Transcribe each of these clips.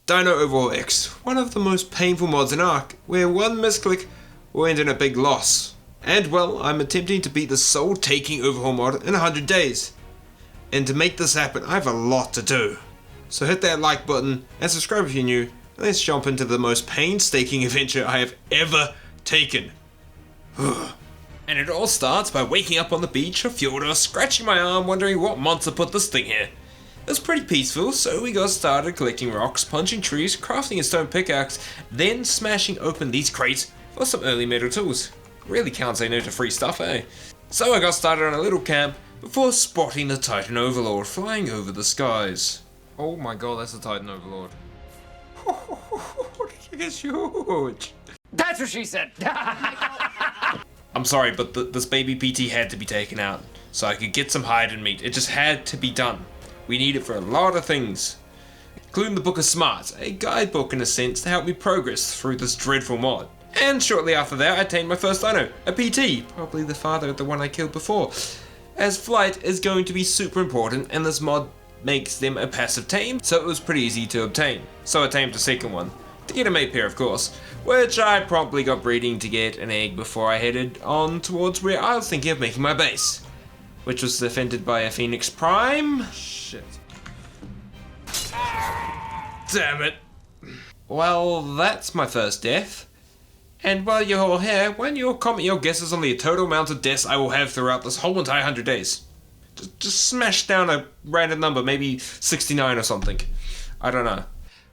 Dino Overhaul X, one of the most painful mods in Ark, where one misclick will end in a big loss. And well, I'm attempting to beat the soul-taking overhaul mod in 100 days. And to make this happen, I have a lot to do. So hit that like button and subscribe if you're new, and let's jump into the most painstaking adventure I have ever taken. And it all starts by waking up on the beach of Fjordur, scratching my arm, wondering what monster put this thing here. It was pretty peaceful, so we got started collecting rocks, punching trees, crafting a stone pickaxe, then smashing open these crates for some early metal tools. Really can't say no to free stuff, eh? So I got started on a little camp before spotting the Titan Overlord flying over the skies. Oh my god, that's the Titan Overlord. It's huge. That's what she said. I'm sorry, but this baby PT had to be taken out so I could get some hide and meat. It just had to be done. We need it for a lot of things, including the Book of Smarts, a guidebook in a sense to help me progress through this dreadful mod. And shortly after that I attained my first dino, a PT, probably the father of the one I killed before, as flight is going to be super important and this mod makes them a passive tame, so it was pretty easy to obtain. So I tamed a second one, to get a mate pair of course, which I promptly got breeding to get an egg before I headed on towards where I was thinking of making my base, which was defended by a Phoenix Prime. Shit. Damn it. Well, that's my first death. And while you're all here, why don't you comment your guesses on the total amount of deaths I will have throughout this whole entire 100 days. Just smash down a random number, maybe 69 or something. I don't know.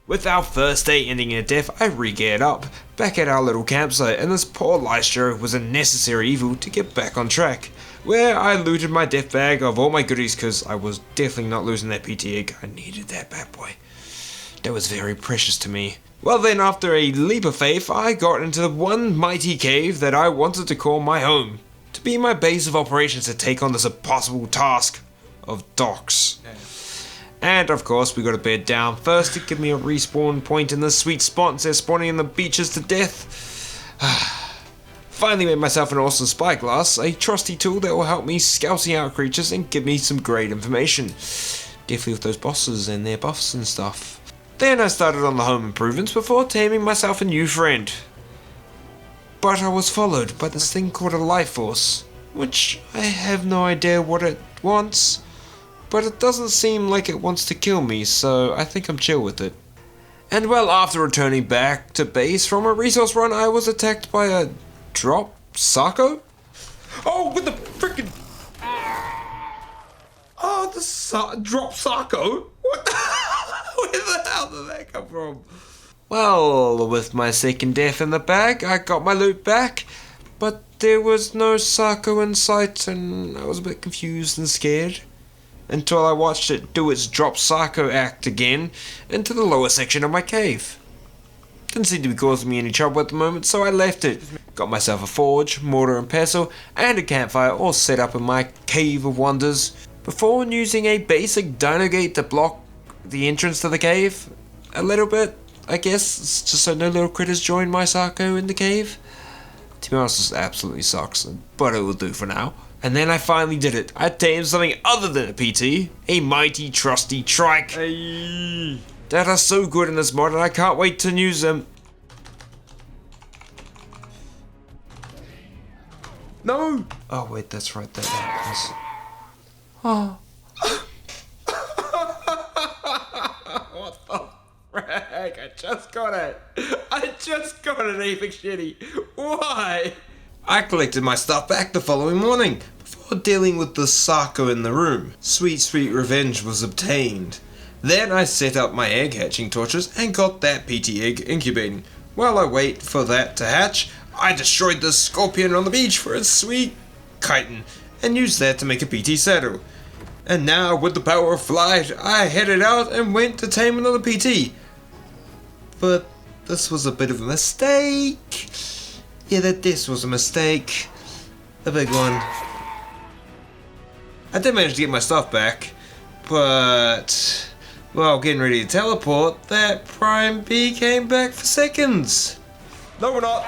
With our first day ending in a death, I re-geared up, back at our little campsite, and this poor Lystra was a necessary evil to get back on track, where I looted my death bag of all my goodies because I was definitely not losing that PT egg. I needed that bad boy. That was very precious to me. Well then, after a leap of faith, I got into the one mighty cave that I wanted to call my home, to be my base of operations to take on this impossible task of DOX. And of course we got to bed down first to give me a respawn point in the sweet spot instead of spawning in the beaches to death. Finally made myself an awesome spyglass, a trusty tool that will help me scouting out creatures and give me some great information. Definitely with those bosses and their buffs and stuff. Then I started on the home improvements before taming myself a new friend. But I was followed by this thing called a life force, which I have no idea what it wants. But it doesn't seem like it wants to kill me, so I think I'm chill with it. And well, after returning back to base from a resource run, I was attacked by a drop Sarco? Oh, with the frickin'... Oh, the drop Sarco? What the... Where the hell did that come from? Well, with my second death in the bag, I got my loot back, but there was no Sarco in sight, and I was a bit confused and scared. Until I watched it do its drop Sarco act again into the lower section of my cave. Didn't seem to be causing me any trouble at the moment, so I left it. Got myself a forge, mortar and pestle, and a campfire all set up in my cave of wonders, before using a basic dino gate to block the entrance to the cave. A little bit, I guess, just so no little critters join my Sarco in the cave. To be honest, this absolutely sucks, but it will do for now. And then I finally did it. I tamed something other than a PT, a mighty trusty trike. Hey. That are so good in this mod and I can't wait to use them. No! Oh wait, that's right, that happens. Oh. What the frick? I just got it. I just got an epic shitty. Why? I collected my stuff back the following morning, before dealing with the Sarco in the room. Sweet, sweet revenge was obtained. Then I set up my egg hatching torches and got that PT egg incubating. While I wait for that to hatch, I destroyed the scorpion on the beach for its sweet chitin, and used that to make a PT saddle. And now, with the power of flight, I headed out and went to tame another PT. But this was a bit of a mistake. Yeah, this was a mistake. A big one. I did manage to get my stuff back, but while getting ready to teleport, that Prime Bee came back for seconds. No, we're not.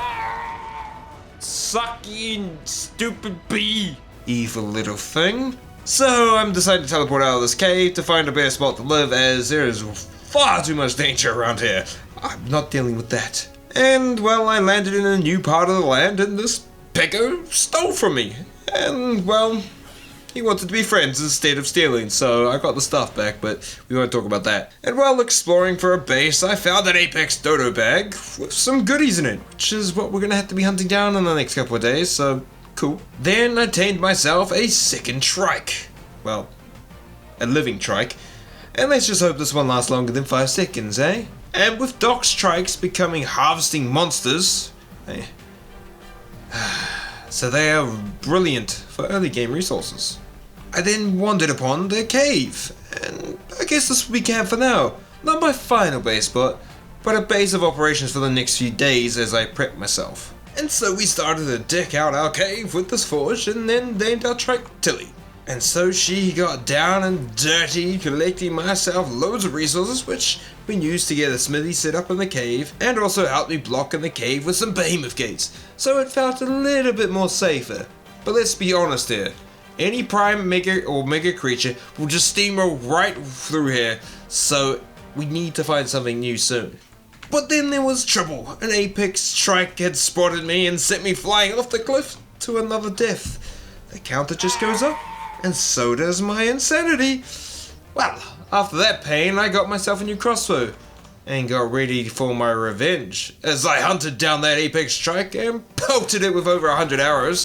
Sucking stupid bee. Evil little thing. So I'm deciding to teleport out of this cave to find a better spot to live, as there is far too much danger around here. I'm not dealing with that. And, well, I landed in a new part of the land and this pecker stole from me. And, well, he wanted to be friends instead of stealing, so I got the stuff back, but we won't talk about that. And while exploring for a base, I found an Apex Dodo bag with some goodies in it, which is what we're gonna have to be hunting down in the next couple of days, so cool. Then I tamed myself a second trike. Well, a living trike. And let's just hope this one lasts longer than 5 seconds, eh? And with DOX trikes becoming harvesting monsters, so they are brilliant for early game resources. I then wandered upon the cave, and I guess this will be camp for now. Not my final base spot, but a base of operations for the next few days as I prep myself. And so we started to deck out our cave with this forge and then named our trike Tilly. And so she got down and dirty, collecting myself loads of resources which we used to get a smithy set up in the cave, and also helped me block in the cave with some behemoth gates, so it felt a little bit more safer. But let's be honest here, any prime mega or mega creature will just steamroll right through here, so we need to find something new soon. But then there was trouble. An apex trike had spotted me and sent me flying off the cliff to another death. The counter just goes up, and so does my insanity. Well, after that pain, I got myself a new crossbow and got ready for my revenge as I hunted down that apex trike and pelted it with over 100 arrows.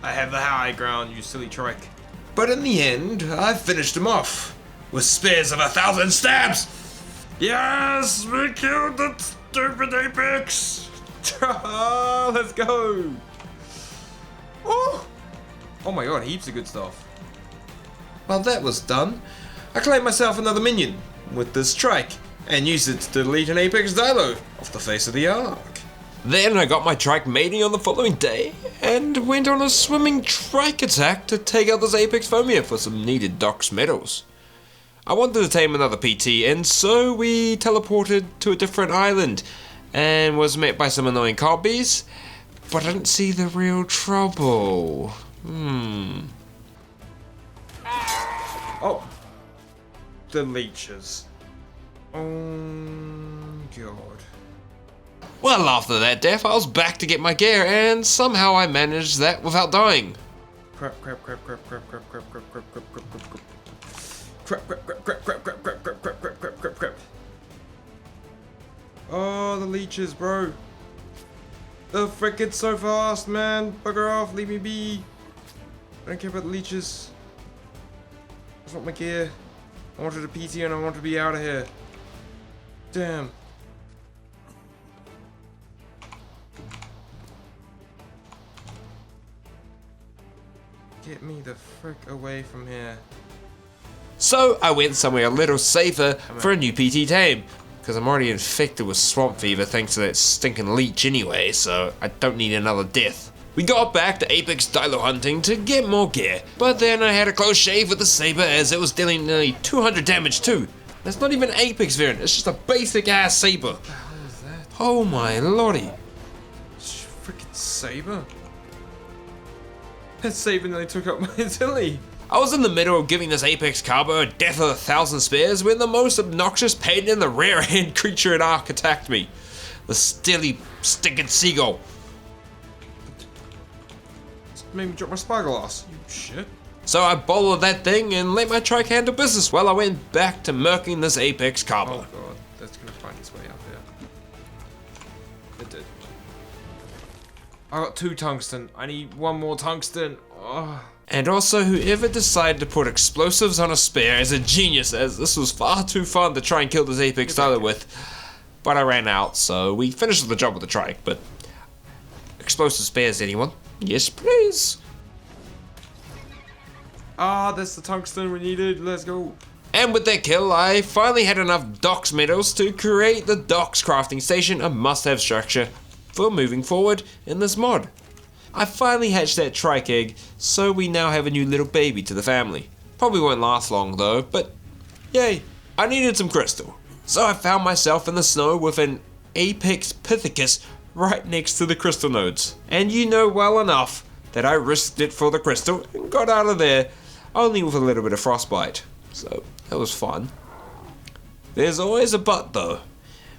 I have the high ground, you silly trike. But in the end, I finished him off with spears of 1,000 stabs. Yes, we killed that stupid apex. Let's go. Oh my god, heaps of good stuff. While that was done, I claimed myself another minion with this trike and used it to delete an apex dilo off the face of the ark. Then I got my trike mating on the following day and went on a swimming trike attack to take out this apex phobia for some needed DOX medals. I wanted to tame another PT, and so we teleported to a different island and was met by some annoying cobbies, but I didn't see the real trouble. Oh, the leeches. Oh god. Well, after that death, I was back to get my gear, and somehow I managed that without dying. Crap. Oh, the leeches, bro. They're frickin' so fast, man. Bugger off, leave me be. I don't care about the leeches. I just want my gear. I wanted a PT and I want to be out of here. Damn. Get me the frick away from here. So I went somewhere a little safer for a new PT tame, because I'm already infected with swamp fever thanks to that stinking leech anyway, so I don't need another death. We got back to apex dilo hunting to get more gear, but then I had a close shave with the saber as it was dealing nearly 200 damage too. That's not even an apex variant, it's just a basic ass saber. What the hell is that? Oh my lordy. Freaking saber? That saber nearly took out my Tilly. I was in the middle of giving this apex carbo a death of 1,000 spears when the most obnoxious pain in the rear end creature in Ark attacked me. The stilly, stinking seagull. Made me drop my spyglass, you shit. So I bowled that thing and let my trike handle business while I went back to murking this apex carbo. Oh god, that's gonna find its way out there. It did. I got 2 tungsten. I need 1 more tungsten. Oh. And also, whoever decided to put explosives on a spear is a genius, as this was far too fun to try and kill this apex dilo with. But I ran out, so we finished the job with the trike, but... Explosive spears, anyone? Yes, please. Ah, that's the tungsten we needed, let's go. And with that kill, I finally had enough DOX medals to create the DOX crafting station, a must-have structure for moving forward in this mod. I finally hatched that trike egg, so we now have a new little baby to the family. Probably won't last long though, but yay. I needed some crystal, so I found myself in the snow with an Apex Pithecus right next to the crystal nodes. And you know well enough that I risked it for the crystal and got out of there only with a little bit of frostbite. So that was fun. There's always a but though.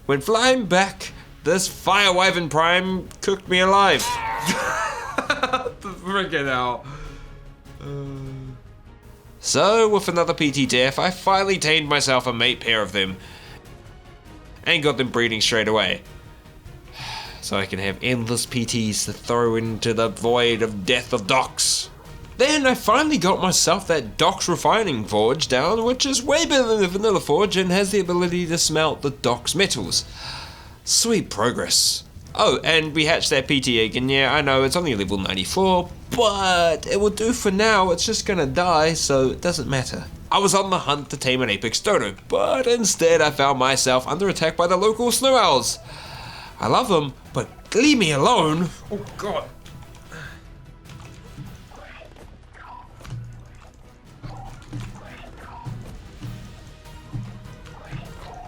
When flying back, this fire wyvern prime cooked me alive. The freaking hell. So with another PT death, I finally tamed myself a mate pair of them and got them breeding straight away. So I can have endless PTs to throw into the void of death of DOX. Then I finally got myself that DOX refining forge down, which is way better than the vanilla forge and has the ability to smelt the DOX metals. Sweet progress. Oh, and we hatched that PT egg, and yeah, I know it's only level 94, but it will do for now. It's just gonna die, so it doesn't matter. I was on the hunt to tame an apex dodo, but instead I found myself under attack by the local snow owls. I love them, but leave me alone. Oh god.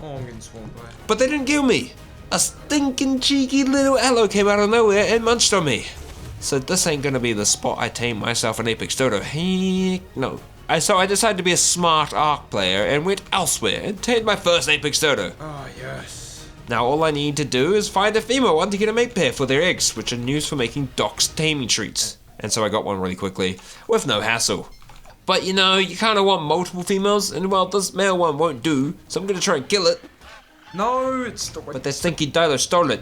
Oh, I'm getting swarmed by it. But they didn't kill me. A stinking cheeky little aloe came out of nowhere and munched on me. So this ain't gonna be the spot I tame myself an apex dodo. Heck no. So I decided to be a smart Ark player and went elsewhere and tamed my first apex dodo. Oh yes. Now all I need to do is find a female one to get a mate pair for their eggs, which are used for making DOX taming treats. And so I got one really quickly, with no hassle. But you know, you kinda want multiple females, and well, this male one won't do, so I'm gonna try and kill it. No, it's the way. But that stinky Dino stole it.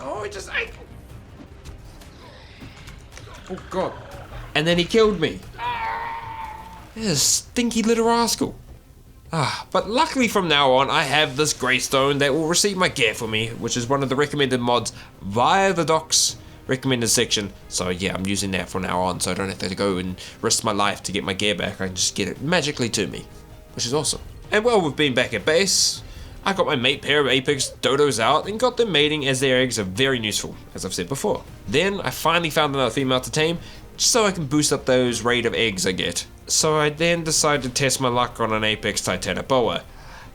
Oh, he just ate. Oh god. And then he killed me. This stinky little rascal. But luckily from now on, I have this greystone that will receive my gear for me, which is one of the recommended mods via the DOX recommended section. So yeah, I'm using that from now on, so I don't have to go and risk my life to get my gear back. I can just get it magically to me, which is awesome. And while we've been back at base, I got my mate pair of apex dodos out and got them mating, as their eggs are very useful, as I've said before. Then I finally found another female to tame, just so I can boost up those rate of eggs I get. So I then decided to test my luck on an apex titanoboa,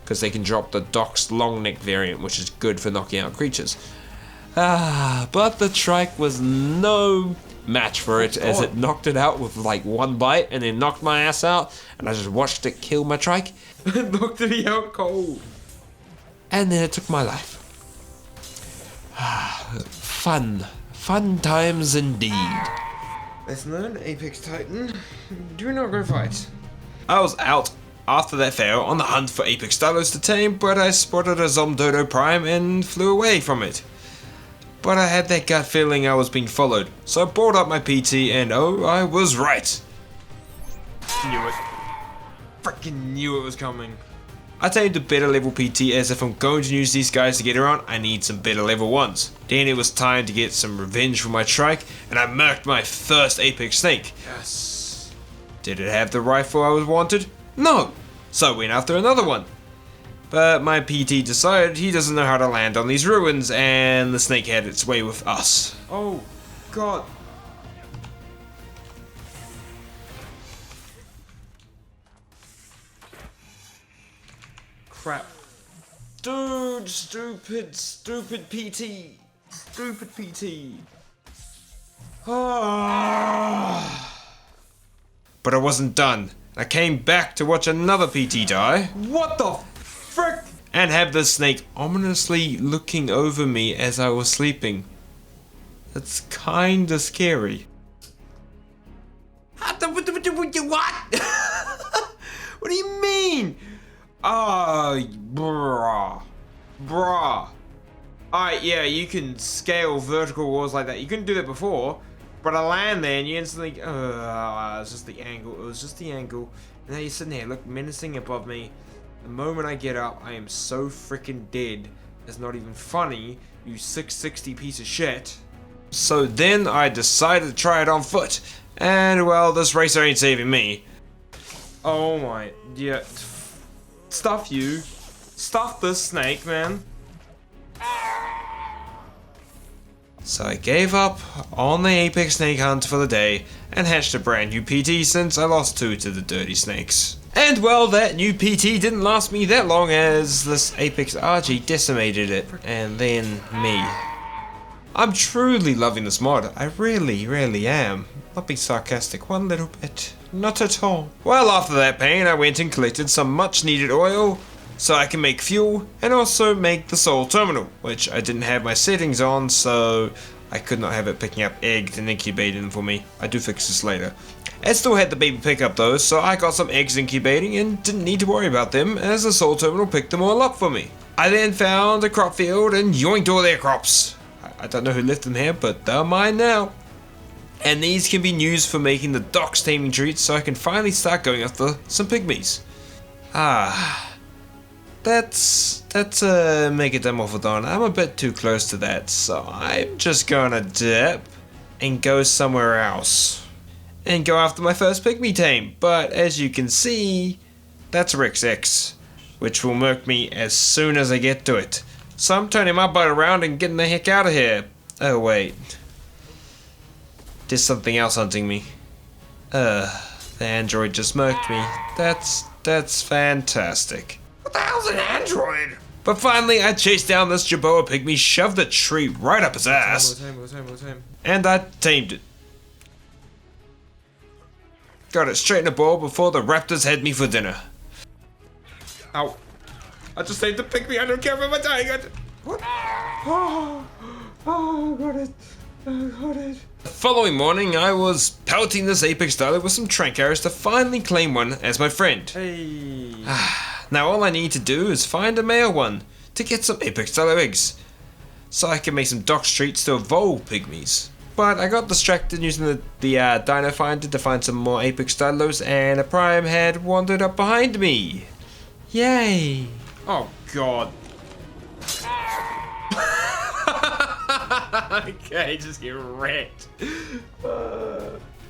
because they can drop the DOX long neck variant, which is good for knocking out creatures. But the trike was no match for it, as it knocked it out with like one bite and then knocked my ass out, and I just watched it kill my trike. It knocked me out cold. And then it took my life. Fun times indeed. Lesson learned, Apex Titan, do not go fight. I was out after that fail on the hunt for apex dinos to tame, but I spotted a Zomdodo Prime and flew away from it. But I had that gut feeling I was being followed, so I brought up my PT and oh, I was right. Knew it. Freaking knew it was coming. I tamed a better level PT, as if I'm going to use these guys to get around, I need some better level ones. Then it was time to get some revenge for my trike, and I murked my first apex snake. Yes. Did it have the rifle I was wanted? No. So I went after another one. But my PT decided he doesn't know how to land on these ruins, and the snake had its way with us. Oh, God. Crap. Dude, stupid PT. Stupid PT. But I wasn't done. I came back to watch another PT die. What the frick? And have the snake ominously looking over me as I was sleeping. That's kinda scary. What? What do you mean? Bruh. Alright, yeah, you can scale vertical walls like that. You couldn't do that before, but I land there and you instantly... it was just the angle. It was just the angle. And now you're sitting there, look menacing above me. The moment I get up, I am so freaking dead. It's not even funny, you 660 piece of shit. So then I decided to try it on foot. And well, this racer ain't saving me. Oh my... yeah... Stuff you. Stuff this snake, man. So I gave up on the apex snake hunt for the day and hatched a brand new PT, since I lost 2 to the dirty snakes. And well, that new PT didn't last me that long, as this apex RG decimated it, and then me. I'm truly loving this mod. I really am. Not being sarcastic one little bit. Not at all. Well, after that pain, I went and collected some much needed oil so I can make fuel and also make the soul terminal, which I didn't have my settings on, so I could not have it picking up eggs and incubating them for me. I do fix this later. It still had the baby pickup though, so I got some eggs incubating and didn't need to worry about them as the soul terminal picked them all up for me. I then found a crop field and yoinked all their crops. I don't know who left them here, but they're mine now. And these can be used for making the DOX taming treats so I can finally start going after some pygmies. That's a Megademorphodon. I'm a bit too close to that, so I'm just gonna dip and go somewhere else. And go after my first pygmy tame. But as you can see, that's Rex X, which will murk me as soon as I get to it. So I'm turning my butt around and getting the heck out of here. Oh wait. There's something else hunting me. The android just murked me. That's fantastic. What the hell's an android? But finally I chased down this Jerboa pygmy, shoved a tree right up his ass. And I tamed it. Got it straight in the ball before the raptors had me for dinner. Ow. I just saved the pygmy, I don't care if I'm dying. What? Oh, got it. Got it. The following morning, I was pelting this apex dilo with some trank arrows to finally claim one as my friend. Hey. Now all I need to do is find a male one to get some apex dilo eggs, so I can make some DOX treats to evolve pygmies. But I got distracted using the dino finder to find some more apex dilos, and a prime had wandered up behind me. Yay! Oh god. Okay, just get wrecked.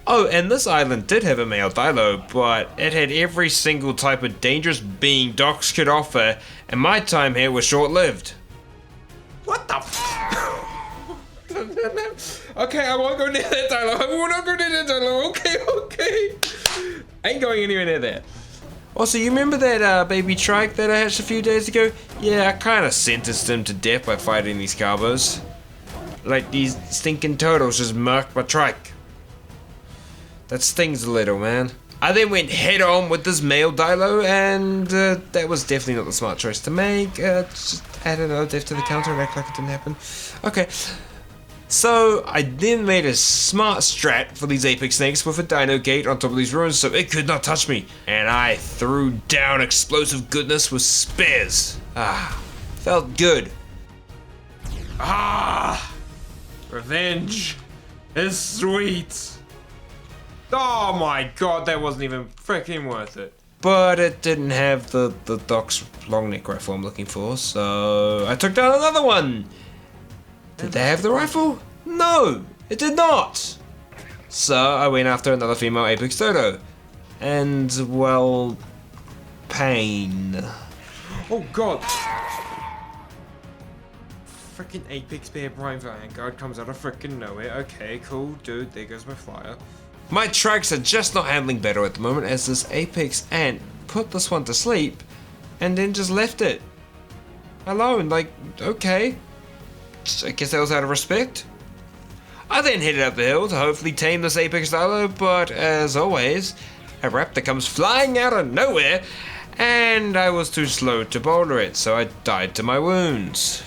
Oh, and this island did have a male dilo, but it had every single type of dangerous being DOX could offer, and my time here was short-lived. What the Okay, I won't go near that dilo. I will not go near that dilo. Okay. I ain't going anywhere near there. Also, you remember that baby trike that I hatched a few days ago? Yeah, I kind of sentenced him to death by fighting these carbos. Like these stinking turtles just murked my trike. That stings a little, man. I then went head on with this male dilo, and that was definitely not the smart choice to make. Just add another death to the counter and act like it didn't happen. Okay. So I then made a smart strat for these apex snakes with a dino gate on top of these ruins so it could not touch me. And I threw down explosive goodness with spears. Felt good. Revenge is sweet. Oh my god, that wasn't even freaking worth it. But it didn't have the DOX long neck rifle I'm looking for, so I took down another one. Did they have the rifle? No, it did not. So I went after another female apex dodo. And, well, pain. Oh god. Freaking apex bear prime vanguard comes out of freaking nowhere. Okay, cool, dude, there goes my flyer. My trikes are just not handling better at the moment as this apex ant put this one to sleep and then just left it alone. Like, okay. I guess that was out of respect. I then headed up the hill to hopefully tame this apex dilo, but as always, a raptor comes flying out of nowhere, and I was too slow to boulder it, so I died to my wounds.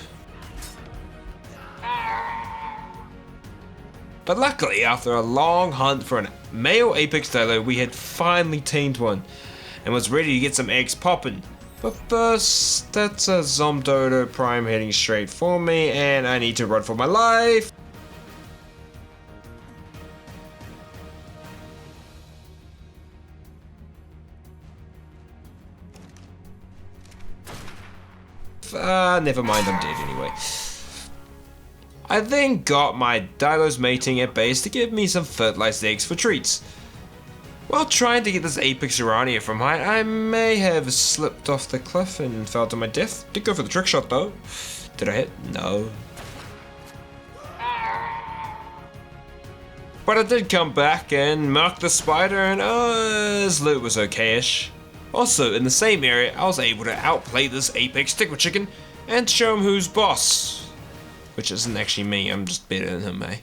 But luckily, after a long hunt for a male apex dilo, we had finally tamed one, and was ready to get some eggs popping. But first, that's a Zomdodo Prime heading straight for me, and I need to run for my life. Never mind, I'm dead anyway. I then got my dilos mating at base to give me some fertilized eggs for treats. While trying to get this apex urania from height, I may have slipped off the cliff and fell to my death. Did go for the trick shot though. Did I hit? No. But I did come back and mark the spider, and his loot was okay-ish. Also, in the same area, I was able to outplay this apex tickle chicken and show him who's boss. which isn't actually me, I'm just better than him, eh?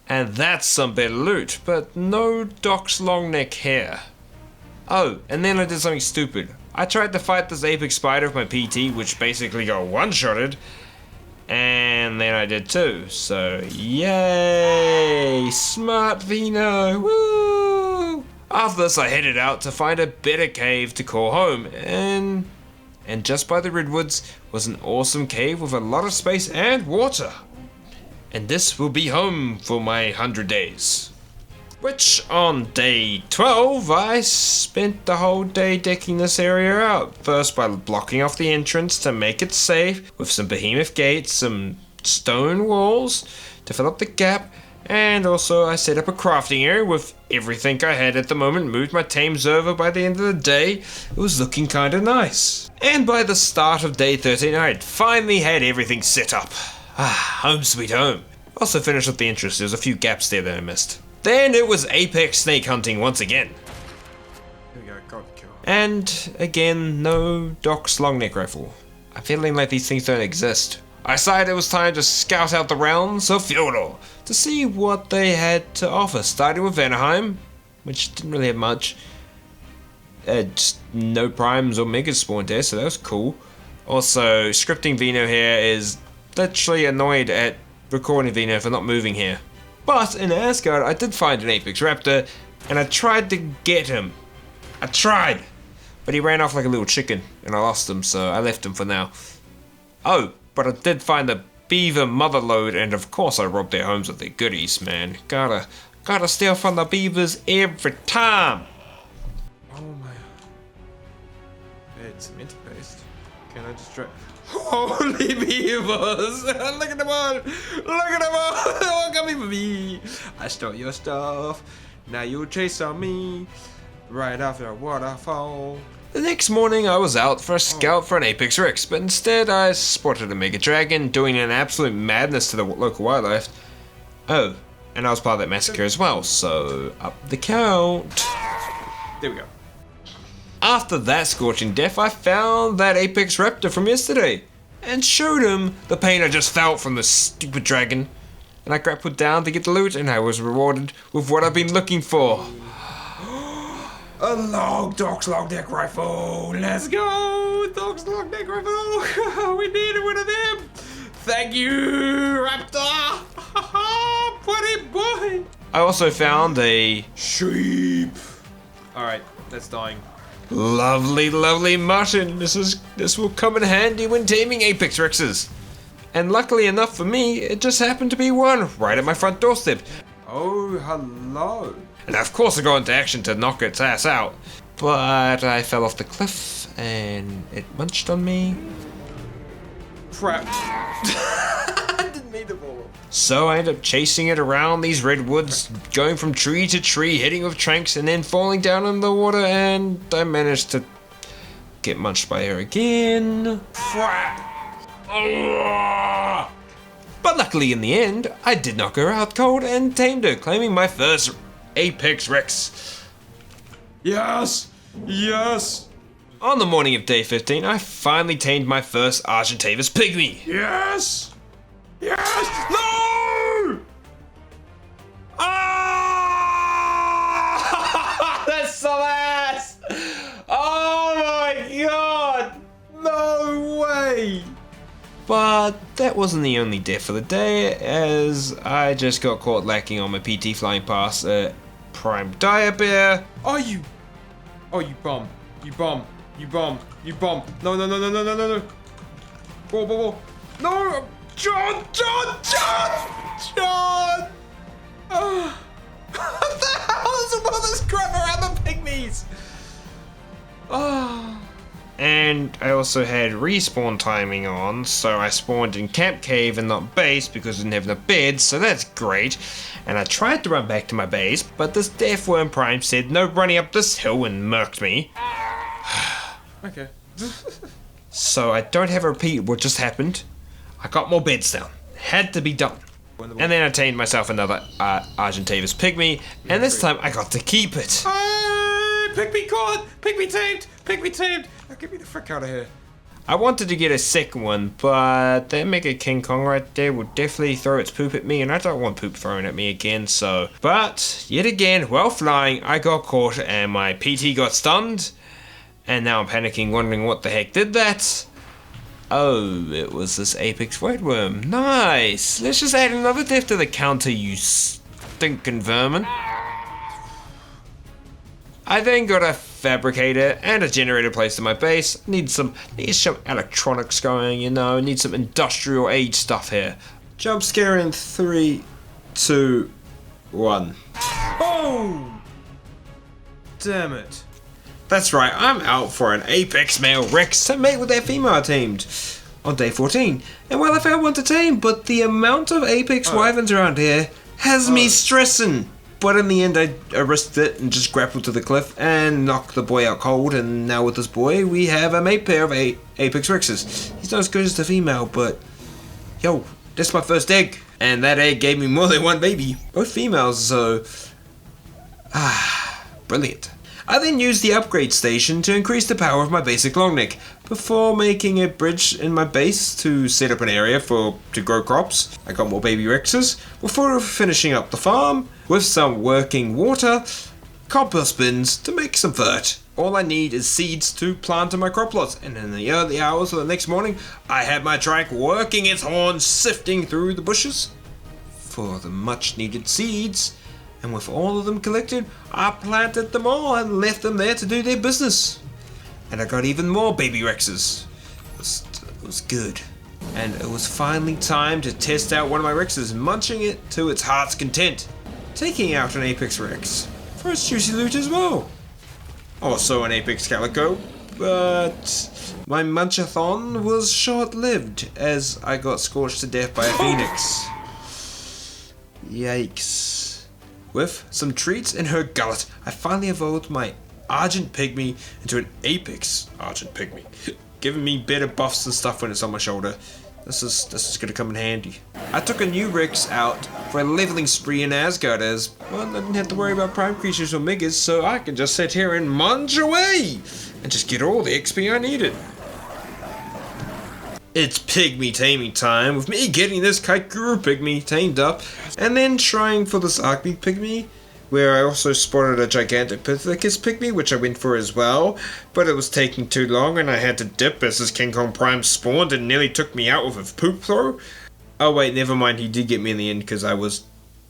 And that's some better loot, but no DOX long neck hair. Oh, and then I did something stupid. I tried to fight this apex spider with my PT, which basically got one-shotted, and then I did too, so yay! Smart Veno, woo! After this I headed out to find a better cave to call home, and just by the redwoods was an awesome cave with a lot of space and water. And this will be home for my 100 days. Which, on day 12, I spent the whole day decking this area out. First by blocking off the entrance to make it safe, with some behemoth gates, some stone walls to fill up the gap, and also I set up a crafting area with everything I had at the moment, moved my tames over. By the end of the day, it was looking kinda nice. And by the start of day 13, I had finally had everything set up. Home sweet home. Also finished up the entrance, there's a few gaps there that I missed. Then it was apex snake hunting once again. Here we go, got the kill. And again, no DOX long neck rifle. I'm feeling like these things don't exist. I decided it was time to scout out the realms of Fjordor to see what they had to offer, starting with Vanaheim, which didn't really have much. Just no primes or megas spawned there, so that was cool. Also, scripting Veno here is literally annoyed at recording Veno for not moving here. But in Asgard, I did find an apex raptor, and I tried to get him. I tried! But he ran off like a little chicken, and I lost him, so I left him for now. Oh, but I did find the beaver motherlode, and of course I robbed their homes with their goodies, man. Gotta steal from the beavers every time! Oh my. It's mint paste. Can I just try? Holy beavers! Look at them all! Look at them all! They all coming for me! I stole your stuff. Now you chase on me. Right after a waterfall. The next morning I was out for a scout for an Apex Rex, but instead I spotted a Mega Dragon doing an absolute madness to the local wildlife. Oh, and I was part of that massacre as well, so up the count. There we go. After that scorching death, I found that Apex Raptor from yesterday, and showed him the pain I just felt from the stupid dragon. And I grappled down to get the loot, and I was rewarded with what I've been looking for. A DOX long neck rifle. Let's go, DOX long neck rifle. We needed one of them. Thank you, Raptor. Buddy boy. I also found a sheep. All right, that's dying. Lovely, lovely mutton. This will come in handy when taming Apex Rexes. And luckily enough for me, it just happened to be one right at my front doorstep. Oh, hello. And of course I go into action to knock its ass out. But I fell off the cliff and it munched on me. Crap. I didn't mean to fall. So I ended up chasing it around these redwoods, going from tree to tree, hitting with tranks, and then falling down in the water, and I managed to get munched by her again. But luckily in the end, I did knock her out cold and tamed her, claiming my first Apex Rex. Yes! Yes! On the morning of day 15, I finally tamed my first Argentavis pygmy. Yes! Yes! No! Ah! That's some ass! Oh my god! No way! But that wasn't the only death for the day, as I just got caught lacking on my PT flying past a prime dire bear. Oh, you bum. You bum. You bum. You bum. No, no, no, no, no, no, no, no. Whoa, whoa, whoa. No! John! John! What the hell is all this crap around the pygmies? Oh. And I also had respawn timing on, so I spawned in camp cave and not base because I didn't have enough beds, so that's great. And I tried to run back to my base, but this Deathworm Prime said no running up this hill and murked me. Okay. So I don't have a repeat what just happened. I got more beds down. Had to be done. And then I tamed myself another Argentavis pygmy, and this time I got to keep it. Pygmy caught! Pygmy tamed! Pygmy tamed! Now get me the frick out of here. I wanted to get a second one, but that Mega King Kong right there will definitely throw its poop at me, and I don't want poop thrown at me again, so... But, yet again, while flying, I got caught and my PT got stunned, and now I'm panicking, wondering what the heck did that. Oh, it was this Apex White Worm. Nice! Let's just add another death to the counter, you stinking vermin. I then got a fabricator and a generator placed in my base. Need some electronics going, you know. Need some industrial age stuff here. Jump scare in 3, 2, 1. Oh! Damn it. That's right, I'm out for an Apex male Rex to mate with their female I tamed on day 14. And well, I found one to tame, but the amount of Apex wyverns around here has me stressing. But in the end, I risked it and just grappled to the cliff and knocked the boy out cold. And now with this boy, we have a mate pair of Apex Rexes. He's not as good as the female, but yo, that's my first egg. And that egg gave me more than one baby, both females, so brilliant. I then used the upgrade station to increase the power of my basic long neck before making a bridge in my base to set up an area to grow crops. I got more baby Rexes before finishing up the farm with some working water, compost bins to make some vert. All I need is seeds to plant in my crop plot, and in the early hours of the next morning, I had my trike working its horn, sifting through the bushes for the much needed seeds. And with all of them collected, I planted them all and left them there to do their business. And I got even more baby Rexes. It was good. And it was finally time to test out one of my Rexes, munching it to its heart's content. Taking out an Apex Rex for its juicy loot as well. Also an Apex Calico, but my munchathon was short-lived as I got scorched to death by a phoenix. Yikes. With some treats in her gullet, I finally evolved my Argent Pygmy into an Apex Argent Pygmy, giving me better buffs and stuff when it's on my shoulder. This is gonna come in handy. I took a new Rex out for a leveling spree in Asgard as, well, I didn't have to worry about prime creatures or megas, so I could just sit here and munch away and just get all the XP I needed. It's pygmy taming time, with me getting this Kaikuru pygmy tamed up, and then trying for this Arcbeat pygmy, where I also spotted a gigantic Pithecus pygmy, which I went for as well, but it was taking too long and I had to dip as this King Kong Prime spawned and nearly took me out with a poop throw. Oh wait, never mind, he did get me in the end because I was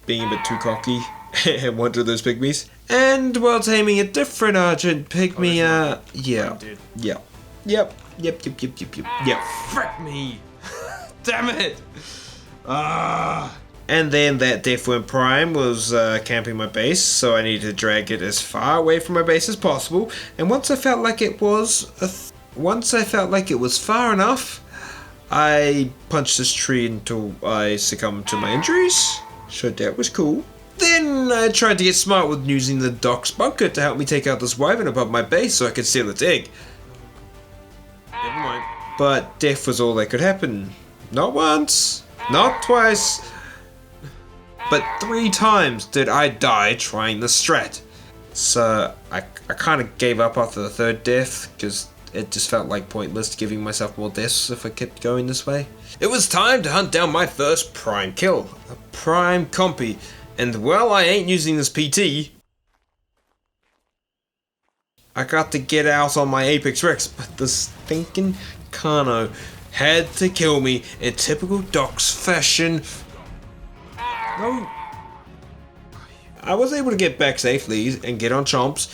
being a bit too cocky and wanted those pygmies. And while taming a different Argent pygmy, Yep. Frick me! Damn it! And then that Deathworm Prime was camping my base, so I needed to drag it as far away from my base as possible. And once I felt like it was far enough, I punched this tree until I succumbed to my injuries. So that was cool. Then I tried to get smart with using the DOX bunker to help me take out this wyvern above my base so I could steal its egg. Never mind. But death was all that could happen. Not once, not twice, but 3 times did I die trying the strat. So I kind of gave up after the 3rd death because it just felt like pointless giving myself more deaths if I kept going this way. It was time to hunt down my first prime kill, a prime compy, and well, I ain't using this PT. I got to get out on my Apex Rex, but the stinking Kano had to kill me in typical DOX fashion. No. I was able to get back safely and get on chomps.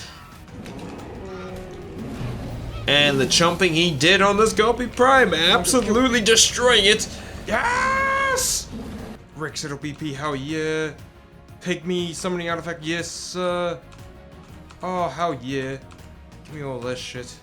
And the chomping he did on this Gumpy Prime, absolutely destroying it. Yes! Rexittle BP, hell yeah. Pygmy, summoning artifact, yes sir. Oh, hell yeah. Give me all this shit.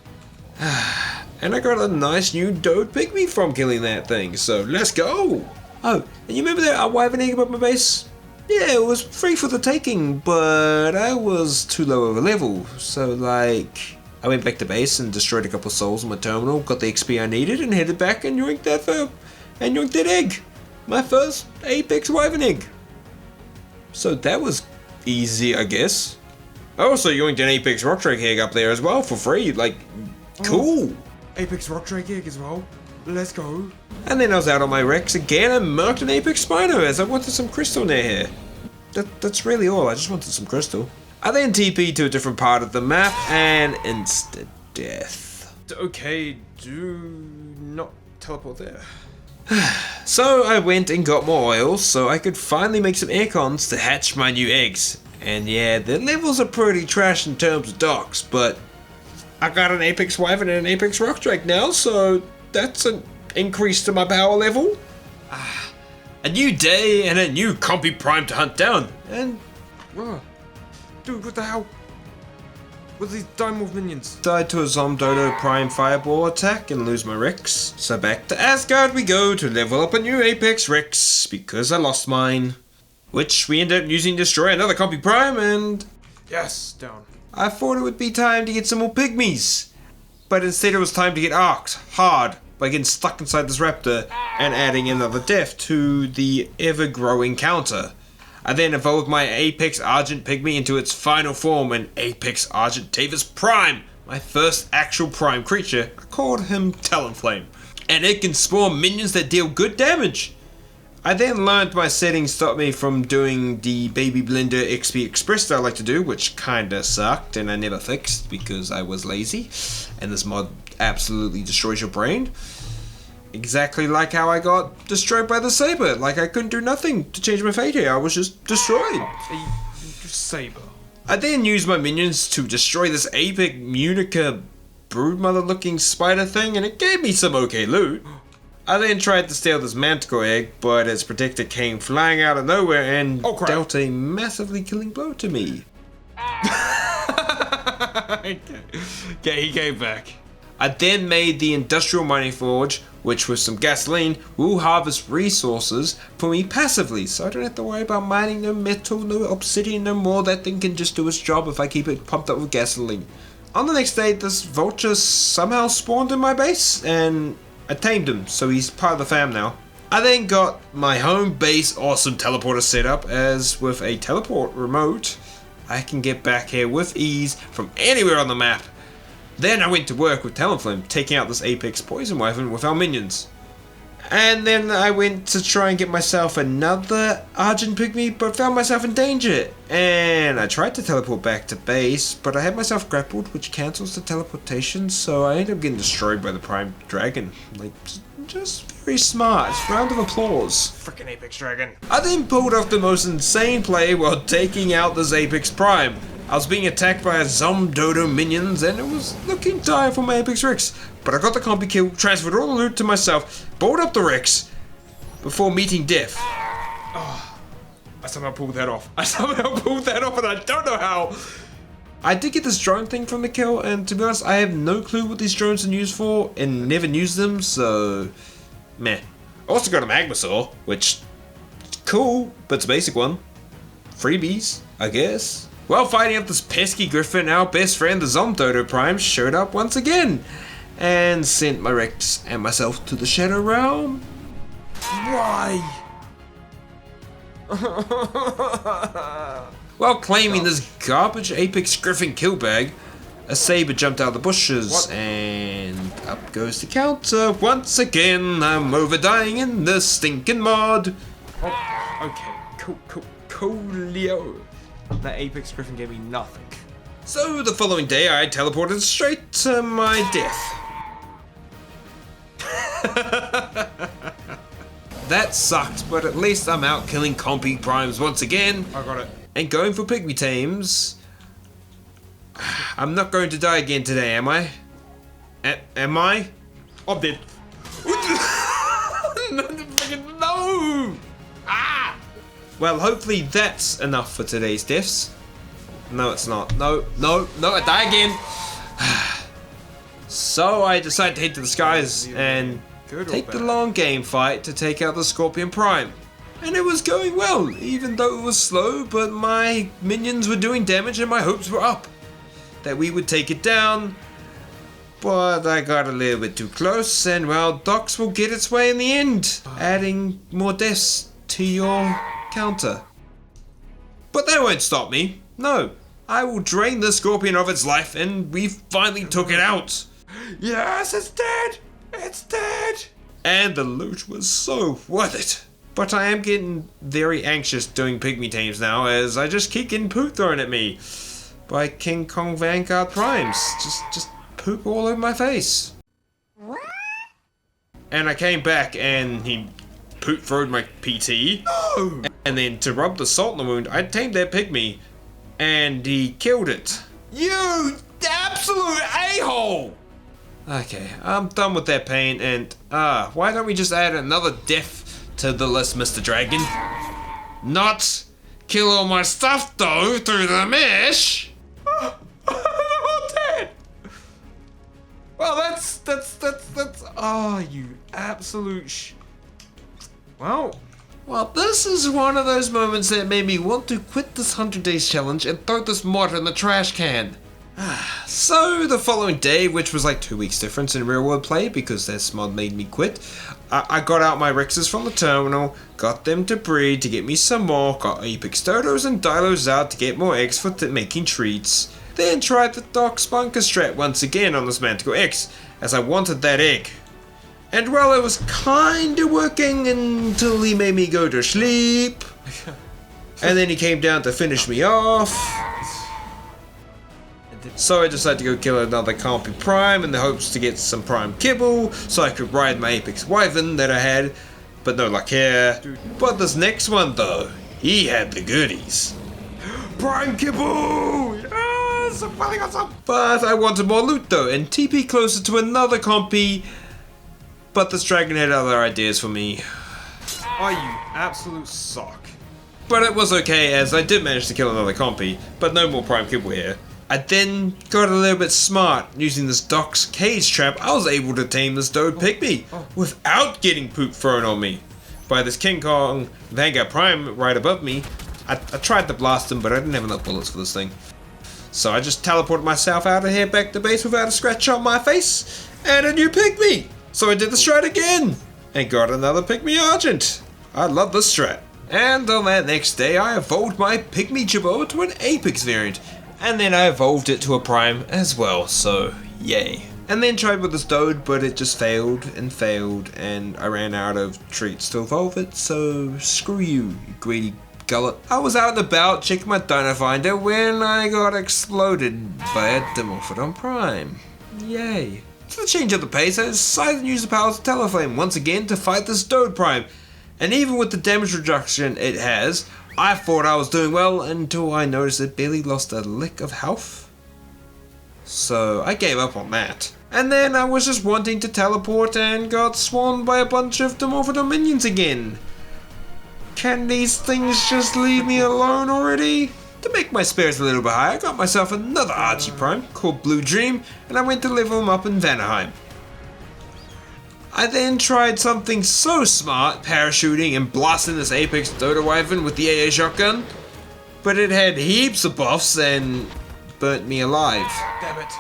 And I got a nice new Dode Pygmy from killing that thing, so let's go! Oh, and you remember that wyvern egg above my base? Yeah, it was free for the taking, but I was too low of a level, so like... I went back to base and destroyed a couple of souls on my terminal, got the XP I needed, and headed back and yoinked that egg! My first Apex wyvern egg! So that was easy, I guess. I also yoinked an Apex Rock Drake egg up there as well for free, like, cool! Apex Rock Drake egg as well. Let's go. And then I was out on my Rex again and marked an Apex Spino as I wanted some crystal near here. That's really all, I just wanted some crystal. I then TP'd to a different part of the map and insta death. Okay, do not teleport there. So I went and got more oil so I could finally make some aircons to hatch my new eggs. And yeah, the levels are pretty trash in terms of DOX, but I got an Apex Wyvern and an Apex Rock Drake now, so that's an increase to my power level. A new day and a new compy prime to hunt down. And dude, what the hell? What are these Dimorph minions? died to a Zomdodo Prime Fireball attack and lose my Rex. So back to Asgard we go to level up a new Apex Rex because I lost mine. Which we ended up using to destroy another compy prime and Yes, down. I thought it would be time to get some more pygmies. But instead it was time to get arced hard by getting stuck inside this raptor and adding another death to the ever-growing counter. I then evolved my Apex Argent Pygmy into its final form, an Apex Argentavis Prime, my first actual prime creature. I called him Talonflame. And it can spawn minions that deal good damage. I then learned my settings stopped me from doing the Baby Blender XP Express that I like to do, which kinda sucked and I never fixed because I was lazy. And this mod absolutely destroys your brain. Exactly like how I got destroyed by the Saber. Like I couldn't do nothing to change my fate here, I was just destroyed. Saber. I then used my minions to destroy this Apex Munica broodmother looking spider thing and it gave me some okay loot. I then tried to steal this Manticore egg, but its protector came flying out of nowhere and dealt a massively killing blow to me. Okay, he came back. I then made the Industrial Mining Forge, which with some gasoline will harvest resources for me passively, so I don't have to worry about mining no metal, no obsidian, no more. That thing can just do its job if I keep it pumped up with gasoline. On the next day, this vulture somehow spawned in my base, and I tamed him, so he's part of the fam now. I then got my home base awesome teleporter set up, as with a teleport remote, I can get back here with ease from anywhere on the map. Then I went to work with Talonflame, taking out this Apex Poison Wyvern with our minions. And then I went to try and get myself another Argent Pygmy, but found myself in danger. And I tried to teleport back to base, but I had myself grappled, which cancels the teleportation, so I ended up getting destroyed by the Prime Dragon. Like, just very smart. Round of applause. Frickin' Apex Dragon. I then pulled off the most insane play while taking out this Apex Prime. I was being attacked by a Zomdodo minions and it was looking dire for my Apex Rex. But I got the compy kill, transferred all the loot to myself, bought up the Rex before meeting death. Oh, I somehow pulled that off. And I don't know how. I did get this drone thing from the kill, and to be honest, I have no clue what these drones are used for and never used them, so meh. I also got a magma saw, which is cool, but it's a basic one. Freebies, I guess. While fighting up this pesky griffin, our best friend the Zomdodo Prime showed up once again and sent my Rex and myself to the Shadow Realm. Why? While claiming this garbage Apex Griffin kill bag, a Saber jumped out of the bushes and up goes the counter. Once again, I'm overdying in the stinking mod. Oh, okay, coolio. That Apex Griffin gave me nothing. So the following day, I teleported straight to my death. That sucked, but at least I'm out killing compy primes once again. I got it. And going for pygmy tames. I'm not going to die again today, am I? Am I? I'm dead. No! Ah! Well, hopefully that's enough for today's deaths. No, it's not. No, I die again. So I decided to head to the skies and take the long game fight to take out the Scorpion Prime. And it was going well, even though it was slow, but my minions were doing damage and my hopes were up that we would take it down. But I got a little bit too close, and well, DOX will get its way in the end, adding more deaths to your counter. But that won't stop me. No, I will drain the Scorpion of its life, and we finally took it out. Yes, it's dead! It's dead! And the loot was so worth it. But I am getting very anxious doing pygmy teams now, as I just keep getting poop thrown at me by King Kong Vanguard Primes. Just poop all over my face. And I came back and he poop throwed my PT. No! And then to rub the salt in the wound, I tamed that pygmy and he killed it. You absolute a-hole! Okay, I'm done with that pain, and why don't we just add another death to the list, Mr. Dragon? Not kill all my stuff though through the mesh. They're all dead. Well, that's you absolute Well, This is one of those moments that made me want to quit this 100 days challenge and throw this mod in the trash can. So the following day, which was like 2 weeks difference in real world play because this mod made me quit, I got out my Rexes from the terminal, got them to breed to get me some more, got Apex Dodos and Dilos out to get more eggs for making treats, then tried the DOX bunker strat once again on this Manticore X, as I wanted that egg. And well, it was kinda working until he made me go to sleep, and then he came down to finish me off. So I decided to go kill another Compy Prime in the hopes to get some Prime Kibble so I could ride my Apex Wyvern that I had, but no luck here. But this next one though, he had the goodies. Prime Kibble! Yes! I finally got some! But I wanted more loot though, and TP closer to another Compy, but this dragon had other ideas for me. Oh, you absolute sock. But it was okay as I did manage to kill another Compy, but no more Prime Kibble here. I then got a little bit smart. Using this DOX cage trap, I was able to tame this Dode Pygmy without getting poop thrown on me by this King Kong Vanguard Prime right above me. I tried to blast him, but I didn't have enough bullets for this thing. So I just teleported myself out of here back to base without a scratch on my face and a new Pygmy. So I did the strat again and got another Pygmy Argent. I love this strat. And on that next day, I evolved my Pygmy Jabot to an Apex variant. And then I evolved it to a Prime as well, so yay. And then tried with this Dode, but it just failed, and I ran out of treats to evolve it, so screw you greedy gullet. I was out and about checking my Dino Finder when I got exploded by a Dimorphodon Prime. Yay. For the change of the pace, I decided to use the powers of Talonflame once again to fight this Dode Prime. And even with the damage reduction it has, I thought I was doing well until I noticed it barely lost a lick of health. So I gave up on that. And then I was just wanting to teleport and got swarmed by a bunch of Dimorphodon minions again. Can these things just leave me alone already? To make my spirits a little bit higher, I got myself another Archie Prime called Blue Dream, and I went to level him up in Vanaheim. I then tried something so smart, parachuting and blasting this Apex Dodo Wyvern with the AA shotgun, but it had heaps of buffs and burnt me alive. Damn it.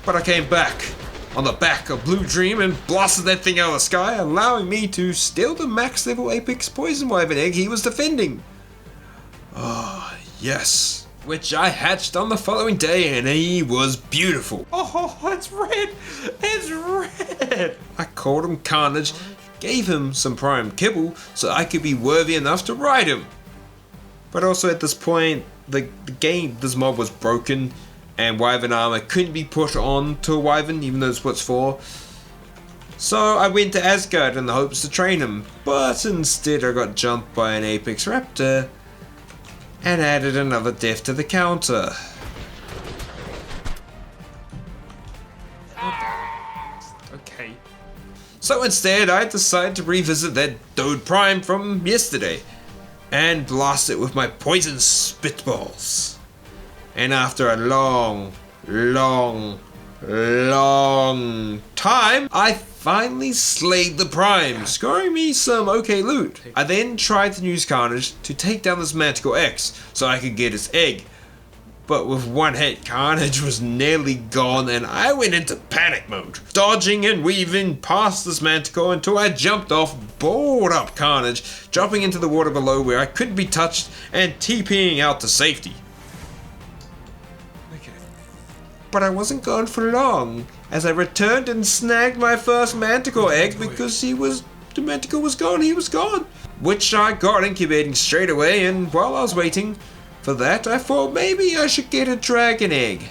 But I came back on the back of Blue Dream and blasted that thing out of the sky, allowing me to steal the max level Apex Poison Wyvern egg he was defending. Ah, yes. Which I hatched on the following day, and he was beautiful. Oh, it's red! It's red! I called him Carnage, gave him some Prime Kibble so I could be worthy enough to ride him. But also at this point, this mob was broken, and Wyvern armor couldn't be put on to a Wyvern, even though it's what it's for. So I went to Asgard in the hopes to train him, but instead I got jumped by an Apex Raptor and added another death to the counter. Okay. So instead, I decided to revisit that Dode Prime from yesterday and blast it with my poison spitballs. And after a long time, I finally slayed the Prime, scoring me some okay loot. I then tried to use Carnage to take down this Manticore X so I could get its egg. But with one hit, Carnage was nearly gone and I went into panic mode, dodging and weaving past this Manticore until I jumped off, balled up Carnage, dropping into the water below where I couldn't be touched and TPing out to safety. but I wasn't gone for long, as I returned and snagged my first manticore egg because the manticore was gone, he was gone. Which I got incubating straight away, and while I was waiting for that, I thought maybe I should get a dragon egg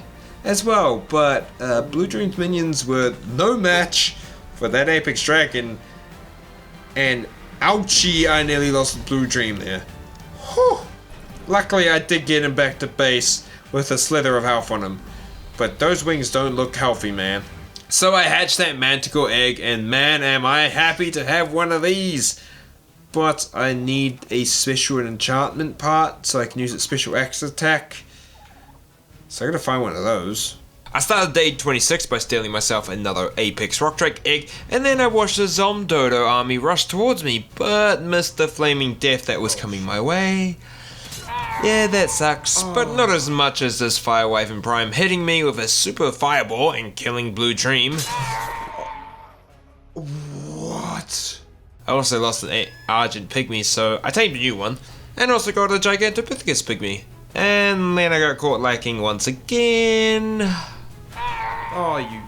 as well, but Blue Dream's minions were no match for that apex dragon, and ouchie, I nearly lost the Blue Dream there. Whew. Luckily I did get him back to base with a slither of health on him, but those wings don't look healthy, man. So I hatched that manticore egg, and man am I happy to have one of these. But I need a special enchantment part so I can use its special X attack. So I gotta find one of those. I started day 26 by stealing myself another Apex Rock Drake egg, and then I watched the Zomdodo army rush towards me, but missed the flaming death that was coming my way. Yeah, that sucks, but not as much as this Fire Wyvern Prime hitting me with a super fireball and killing Blue Dream. What? I also lost an Argent Pygmy, so I tamed a new one, and also got a Gigantopithecus Pygmy. And then I got caught lacking once again. Oh, you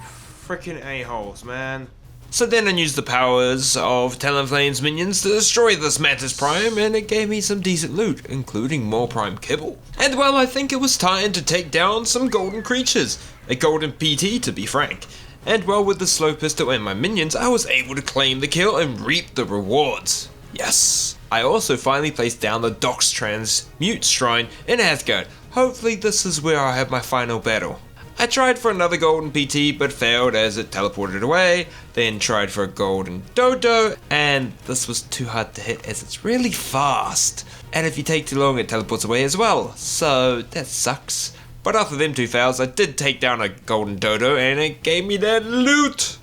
freaking a-holes, man. So then I used the powers of Talonflame's minions to destroy this Mantis Prime, and it gave me some decent loot, including more Prime Kibble. And well, I think it was time to take down some golden creatures. A golden PT, to be frank. And well, with the slow pistol and my minions, I was able to claim the kill and reap the rewards. Yes. I also finally placed down the DOX Transmute Shrine in Asgard. Hopefully this is where I have my final battle. I tried for another golden PT but failed as it teleported away, then tried for a golden Dodo, and this was too hard to hit as it's really fast. And if you take too long it teleports away as well, so that sucks. But after them two fails, I did take down a golden Dodo and it gave me that loot!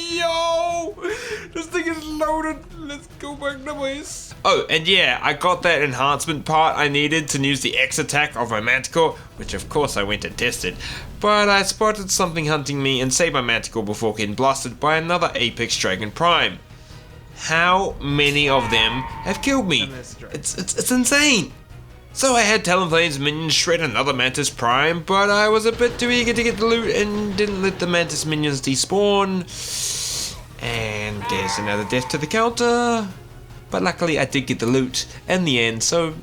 Yo! This thing is loaded! Let's go back to base. Oh, and yeah, I got that enhancement part I needed to use the X attack of my Manticore, which of course I went and tested. But I spotted something hunting me and saved my Manticore before getting blasted by another Apex Dragon Prime. How many of them have killed me? It's insane. So I had Talonflame's minions shred another Mantis Prime, but I was a bit too eager to get the loot and didn't let the Mantis minions despawn. And there's another death to the counter. But luckily I did get the loot in the end, so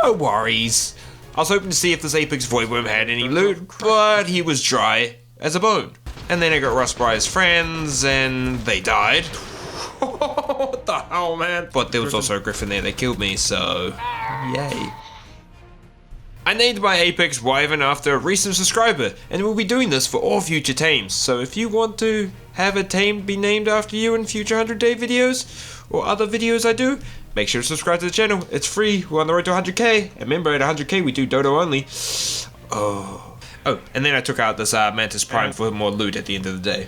no worries. I was hoping to see if this Apex Voidworm had any loot, but he was dry as a bone. And then I got rushed by his friends and they died. What the hell, man? But there was also a Griffin there that killed me, so yay. I named my Apex Wyvern after a recent subscriber, and we'll be doing this for all future tames. So if you want to have a tame be named after you in future 100-day videos, or other videos I do, make sure to subscribe to the channel. It's free. We're on the road to 100k. And remember, at 100k we do Dodo only. Oh, and then I took out this Mantis Prime for more loot at the end of the day.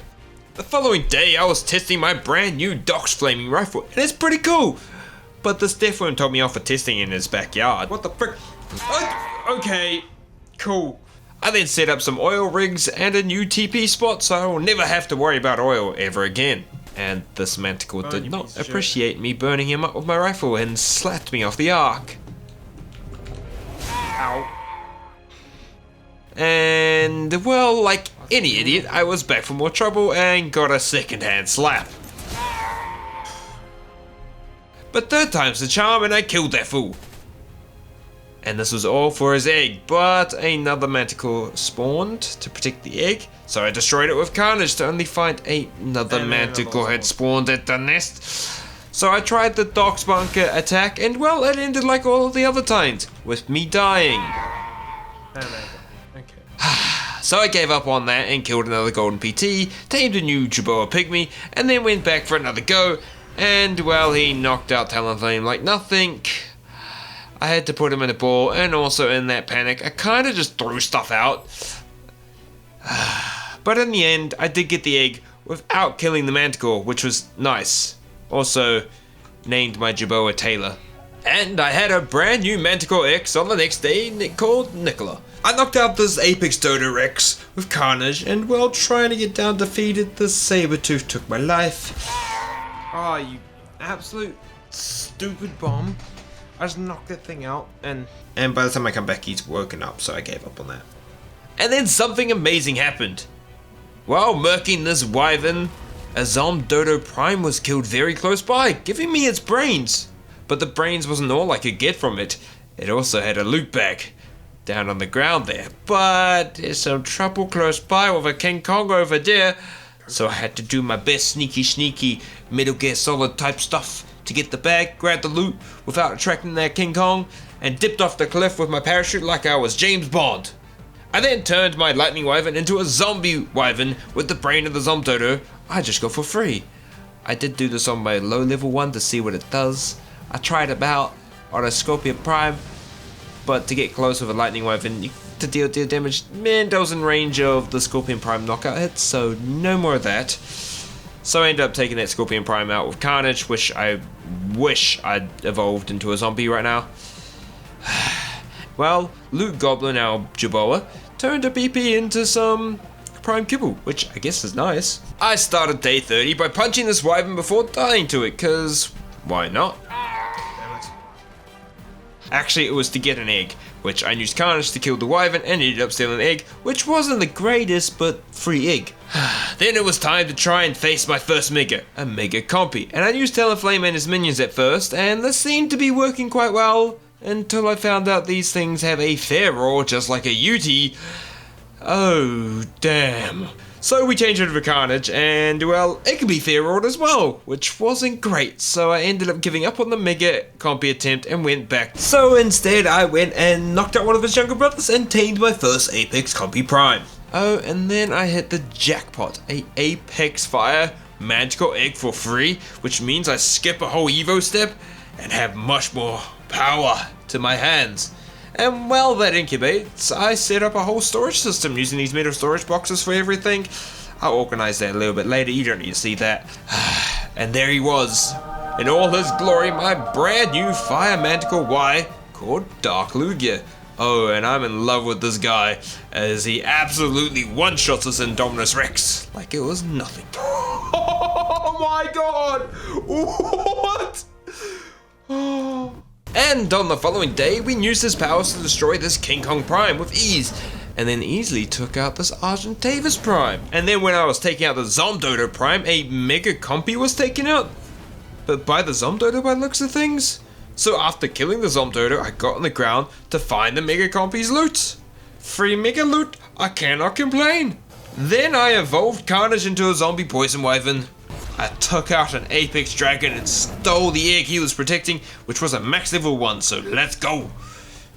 The following day, I was testing my brand new DOX flaming rifle, and it's pretty cool. But this death worm told me off for testing in his backyard. What the frick? Okay, cool. I then set up some oil rigs and a new TP spot, so I will never have to worry about oil ever again. And this Manticore did not appreciate me burning him up with my rifle and slapped me off the arc. Ow. And, well, like any idiot, I was back for more trouble and got a second-hand slap. But third time's the charm and I killed that fool. And this was all for his egg, but another Manticore spawned to protect the egg, so I destroyed it with Carnage to only find another Manticore had spawned at the nest. So I tried the DOX bunker attack, and well, it ended like all of the other times, with me dying. So I gave up on that and killed another golden PT, tamed a new Jerboa Pygmy, and then went back for another go, and well, he knocked out Talonflame like nothing. I had to put him in a ball, and also in that panic, I kinda just threw stuff out. But in the end, I did get the egg without killing the Manticore, which was nice. Also, named my Jerboa Taylor. And I had a brand new Manticore X on the next day called Nicola. I knocked out this Apex Dodo Rex with Carnage, and while trying to get down defeated, the Sabertooth took my life. Oh, you absolute stupid bomb. I just knocked that thing out, and by the time I come back, he's woken up, so I gave up on that. And then something amazing happened. While murking this wyvern, a Zomdodo Prime was killed very close by, giving me its brains. But the brains wasn't all I could get from it. It also had a loot bag down on the ground there. But there's some trouble close by with a King Kong over there. So I had to do my best sneaky Metal Gear Solid type stuff to get the bag, grab the loot without attracting that King Kong, and dipped off the cliff with my parachute like I was James Bond. I then turned my lightning wyvern into a zombie wyvern with the brain of the Zomdodo I just got for free. I did do this on my low level one to see what it does. I tried about on a Scorpion Prime, but to get close with a lightning wyvern to deal damage, man, that was in range of the Scorpion Prime knockout hits, so no more of that. So I ended up taking that Scorpion Prime out with Carnage, which I wish I'd evolved into a zombie right now. Well, Luke Goblin, our Jaboa, turned a BP into some Prime Kibble, which I guess is nice. I started day 30 by punching this wyvern before dying to it, cause why not? Actually, it was to get an egg, which I used Carnage to kill the wyvern and ended up stealing an egg, which wasn't the greatest, but free egg. Then it was time to try and face my first Mega, a Mega Compy, and I used Talonflame and his minions at first, and this seemed to be working quite well, until I found out these things have a fair roar just like a Yuti. Oh, damn. So we changed over to Carnage, and well, it could be fair roared as well, which wasn't great, so I ended up giving up on the Mega Compy attempt and went back. So instead I went and knocked out one of his younger brothers and tamed my first Apex Compy Prime. Oh, and then I hit the jackpot, a Apex Fire magical egg for free, which means I skip a whole Evo step and have much more power to my hands. And while that incubates, I set up a whole storage system using these metal storage boxes for everything. I'll organize that a little bit later, you don't need to see that. And there he was, in all his glory, my brand new Fire Manticore Y called Dark Lugia. Oh, and I'm in love with this guy, as he absolutely one-shots us Indominus Rex like it was nothing. oh my god! What? Oh. And on the following day, we used his powers to destroy this King Kong Prime with ease, and then easily took out this Argentavis Prime. And then when I was taking out the Zomdodo Prime, a Mega Compy was taken out, but by the Zomdodo by the looks of things. So after killing the Zomdodo, I got on the ground to find the Mega Compy's loot. Free Mega loot, I cannot complain. Then I evolved Carnage into a zombie poison wyvern. I took out an Apex Dragon and stole the egg he was protecting, which was a max level 1, so let's go.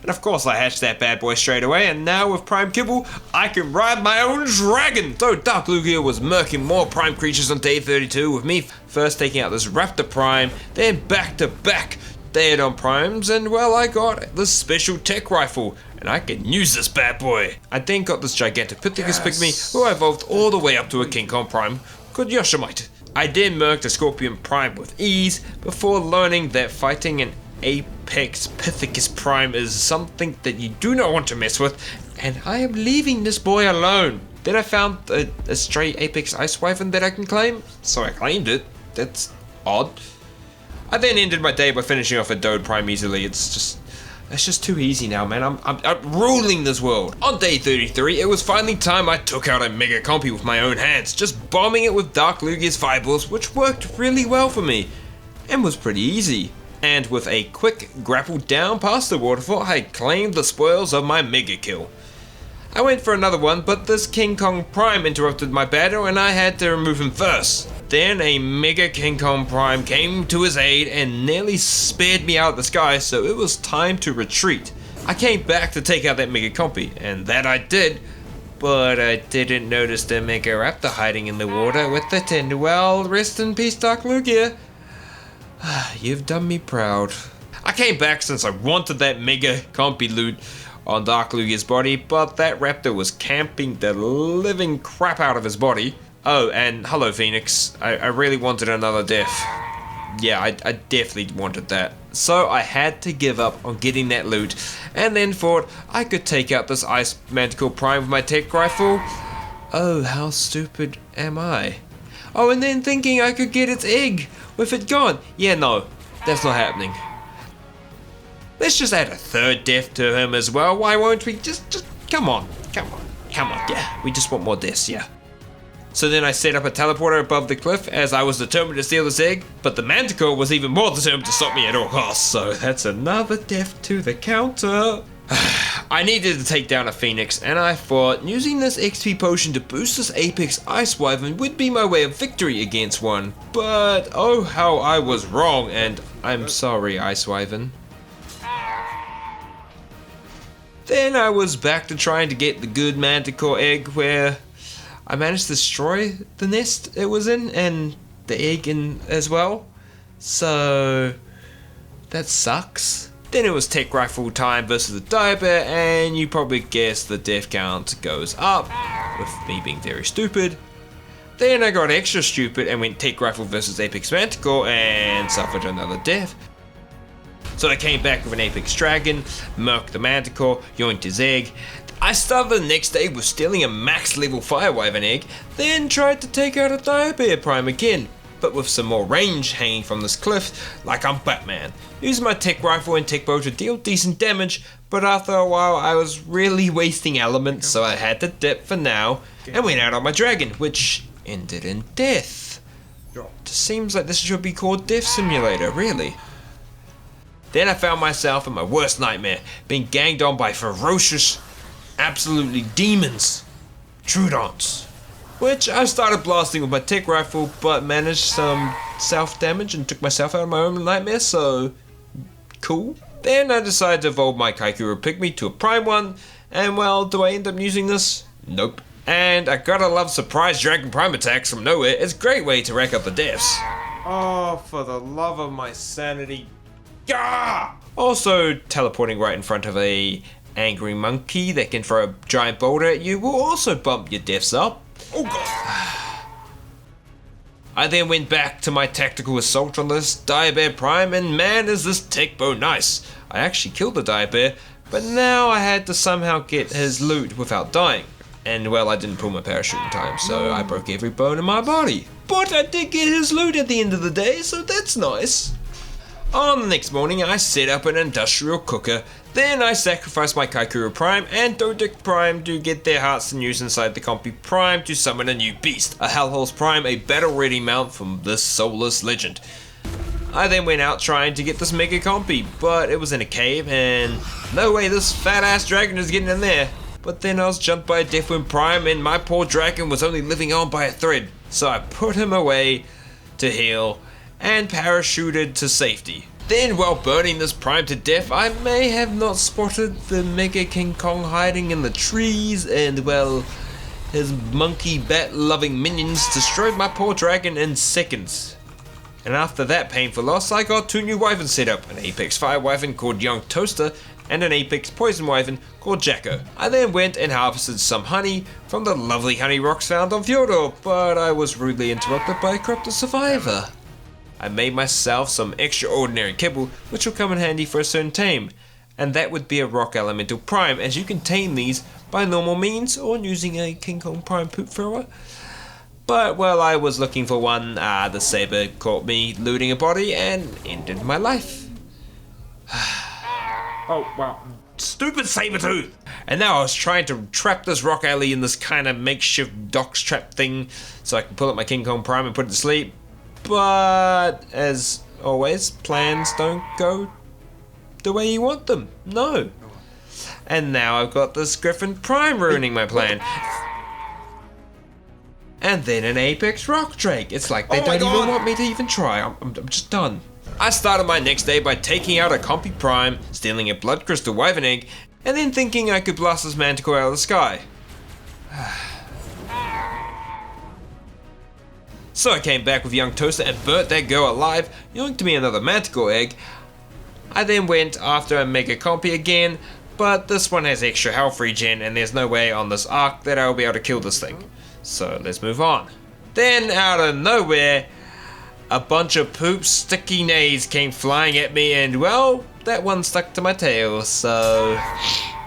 And of course I hatched that bad boy straight away, and now with Prime Kibble, I can ride my own dragon! So Dark Lugia was murking more Prime creatures on day 32, with me first taking out this Raptor Prime, then back to back Daedon Primes, and well, I got this special tech rifle, and I can use this bad boy. I then got this Gigantopithecus Pygmy, who I evolved all the way up to a King Kong Prime called Yoshimite. I then murked a Scorpion Prime with ease before learning that fighting an Apex Pithecus Prime is something that you do not want to mess with, and I am leaving this boy alone. Then I found a stray Apex Ice Wyvern that I can claim, so I claimed it. That's odd. I then ended my day by finishing off a Dode Prime easily. It's just too easy now, man. I'm ruling this world. On day 33, it was finally time I took out a Mega Compy with my own hands, just bombing it with Dark Lugia's fireballs, which worked really well for me, and was pretty easy. And with a quick grapple down past the waterfall, I claimed the spoils of my Mega Kill. I went for another one, but this King Kong Prime interrupted my battle and I had to remove him first. Then a Mega King Kong Prime came to his aid and nearly spared me out of the sky, so it was time to retreat. I came back to take out that Mega Compy, and that I did, but I didn't notice the Mega Raptor hiding in the water with it, and well, rest in peace Dark Lugia. You've done me proud. I came back since I wanted that Mega Compy loot on Dark Lugia's body, but that raptor was camping the living crap out of his body. Oh, and hello Phoenix, I really wanted another death. Yeah, I definitely wanted that. So I had to give up on getting that loot, and then thought I could take out this Ice Manticore Prime with my tech rifle. Oh, how stupid am I? Oh, and then thinking I could get its egg with it gone. Yeah, no, that's not happening. Let's just add a third death to him as well. Why won't we? Just come on. Yeah, we just want more deaths, yeah. So then I set up a teleporter above the cliff as I was determined to steal this egg, but the Manticore was even more determined to stop me at all costs, so that's another death to the counter. I needed to take down a Phoenix, and I thought using this XP potion to boost this Apex Ice Wyvern would be my way of victory against one. But oh how I was wrong, and I'm sorry, Ice Wyvern. Then I was back to trying to get the good Manticore egg, where I managed to destroy the nest it was in and the egg in as well. So that sucks. Then it was tech rifle time versus the dire bear, and you probably guessed the death count goes up with me being very stupid. Then I got extra stupid and went tech rifle versus apex manticore and suffered another death. So I came back with an apex dragon, murked the manticore, yoinked his egg. I started the next day with stealing a max level fire wyvern egg, then tried to take out a dire bear prime again, but with some more range hanging from this cliff, like I'm Batman. Used my tech rifle and tech bow to deal decent damage, but after a while I was really wasting elements, so I had to dip for now, and went out on my dragon, which ended in death. Just seems like this should be called Death Simulator, really. Then I found myself in my worst nightmare, being ganged on by ferocious, absolutely demons, Trudons. Which I started blasting with my tech rifle, but managed some self-damage and took myself out of my own nightmare, so cool. Then I decided to evolve my Kaikuru Pygmy to a prime one, and well, do I end up using this? Nope. And I gotta love surprise dragon prime attacks from nowhere. It's a great way to rack up the deaths. Oh, for the love of my sanity. Gah! Also, teleporting right in front of a angry monkey that can throw a giant boulder at you will also bump your deaths up. Oh god! I then went back to my tactical assault on this dire bear prime, and man is this tech bow nice. I actually killed the dire bear, but now I had to somehow get his loot without dying. And well, I didn't pull my parachute in time, so I broke every bone in my body. But I did get his loot at the end of the day, so that's nice. On the next morning, I set up an industrial cooker. Then I sacrificed my Kaikuru Prime and Dodik Prime to get their hearts and use inside the Compy Prime to summon a new beast, a Hellhole's Prime, a battle-ready mount from this soulless legend. I then went out trying to get this Mega Compy, but it was in a cave, and no way this fat-ass dragon is getting in there. But then I was jumped by a Deathwind Prime, and my poor dragon was only living on by a thread, so I put him away to heal and parachuted to safety. Then, while burning this prime to death, I may have not spotted the Mega King Kong hiding in the trees, and well, his monkey bat loving minions destroyed my poor dragon in seconds. And after that painful loss, I got two new wyverns set up, an Apex Fire Wyvern called Young Toaster, and an Apex Poison Wyvern called Jacko. I then went and harvested some honey from the lovely honey rocks found on Fjordor, but I was rudely interrupted by a Crop the Survivor. I made myself some extraordinary kibble, which will come in handy for a certain tame, and that would be a rock elemental prime, as you can tame these by normal means or using a King Kong Prime poop thrower. But while I was looking for one, the saber caught me looting a body and ended my life. Oh wow. Stupid Sabertooth! And now I was trying to trap this rock alley in this kind of makeshift DOX trap thing so I can pull up my King Kong Prime and put it to sleep. But, as always, plans don't go the way you want them. No. And now I've got this Griffin Prime ruining my plan. And then an Apex Rock Drake. It's like they don't even want me to even try. I'm just done. I started my next day by taking out a Compy Prime, stealing a Blood Crystal Wyvern egg, and then thinking I could blast this Manticore out of the sky. So I came back with Young Toaster and burnt that girl alive, yoinked me another Manticore egg. I then went after a Mega Compy again, but this one has extra health regen and there's no way on this arc that I'll be able to kill this thing. So let's move on. Then out of nowhere, a bunch of poop sticky nays came flying at me, and well, that one stuck to my tail, so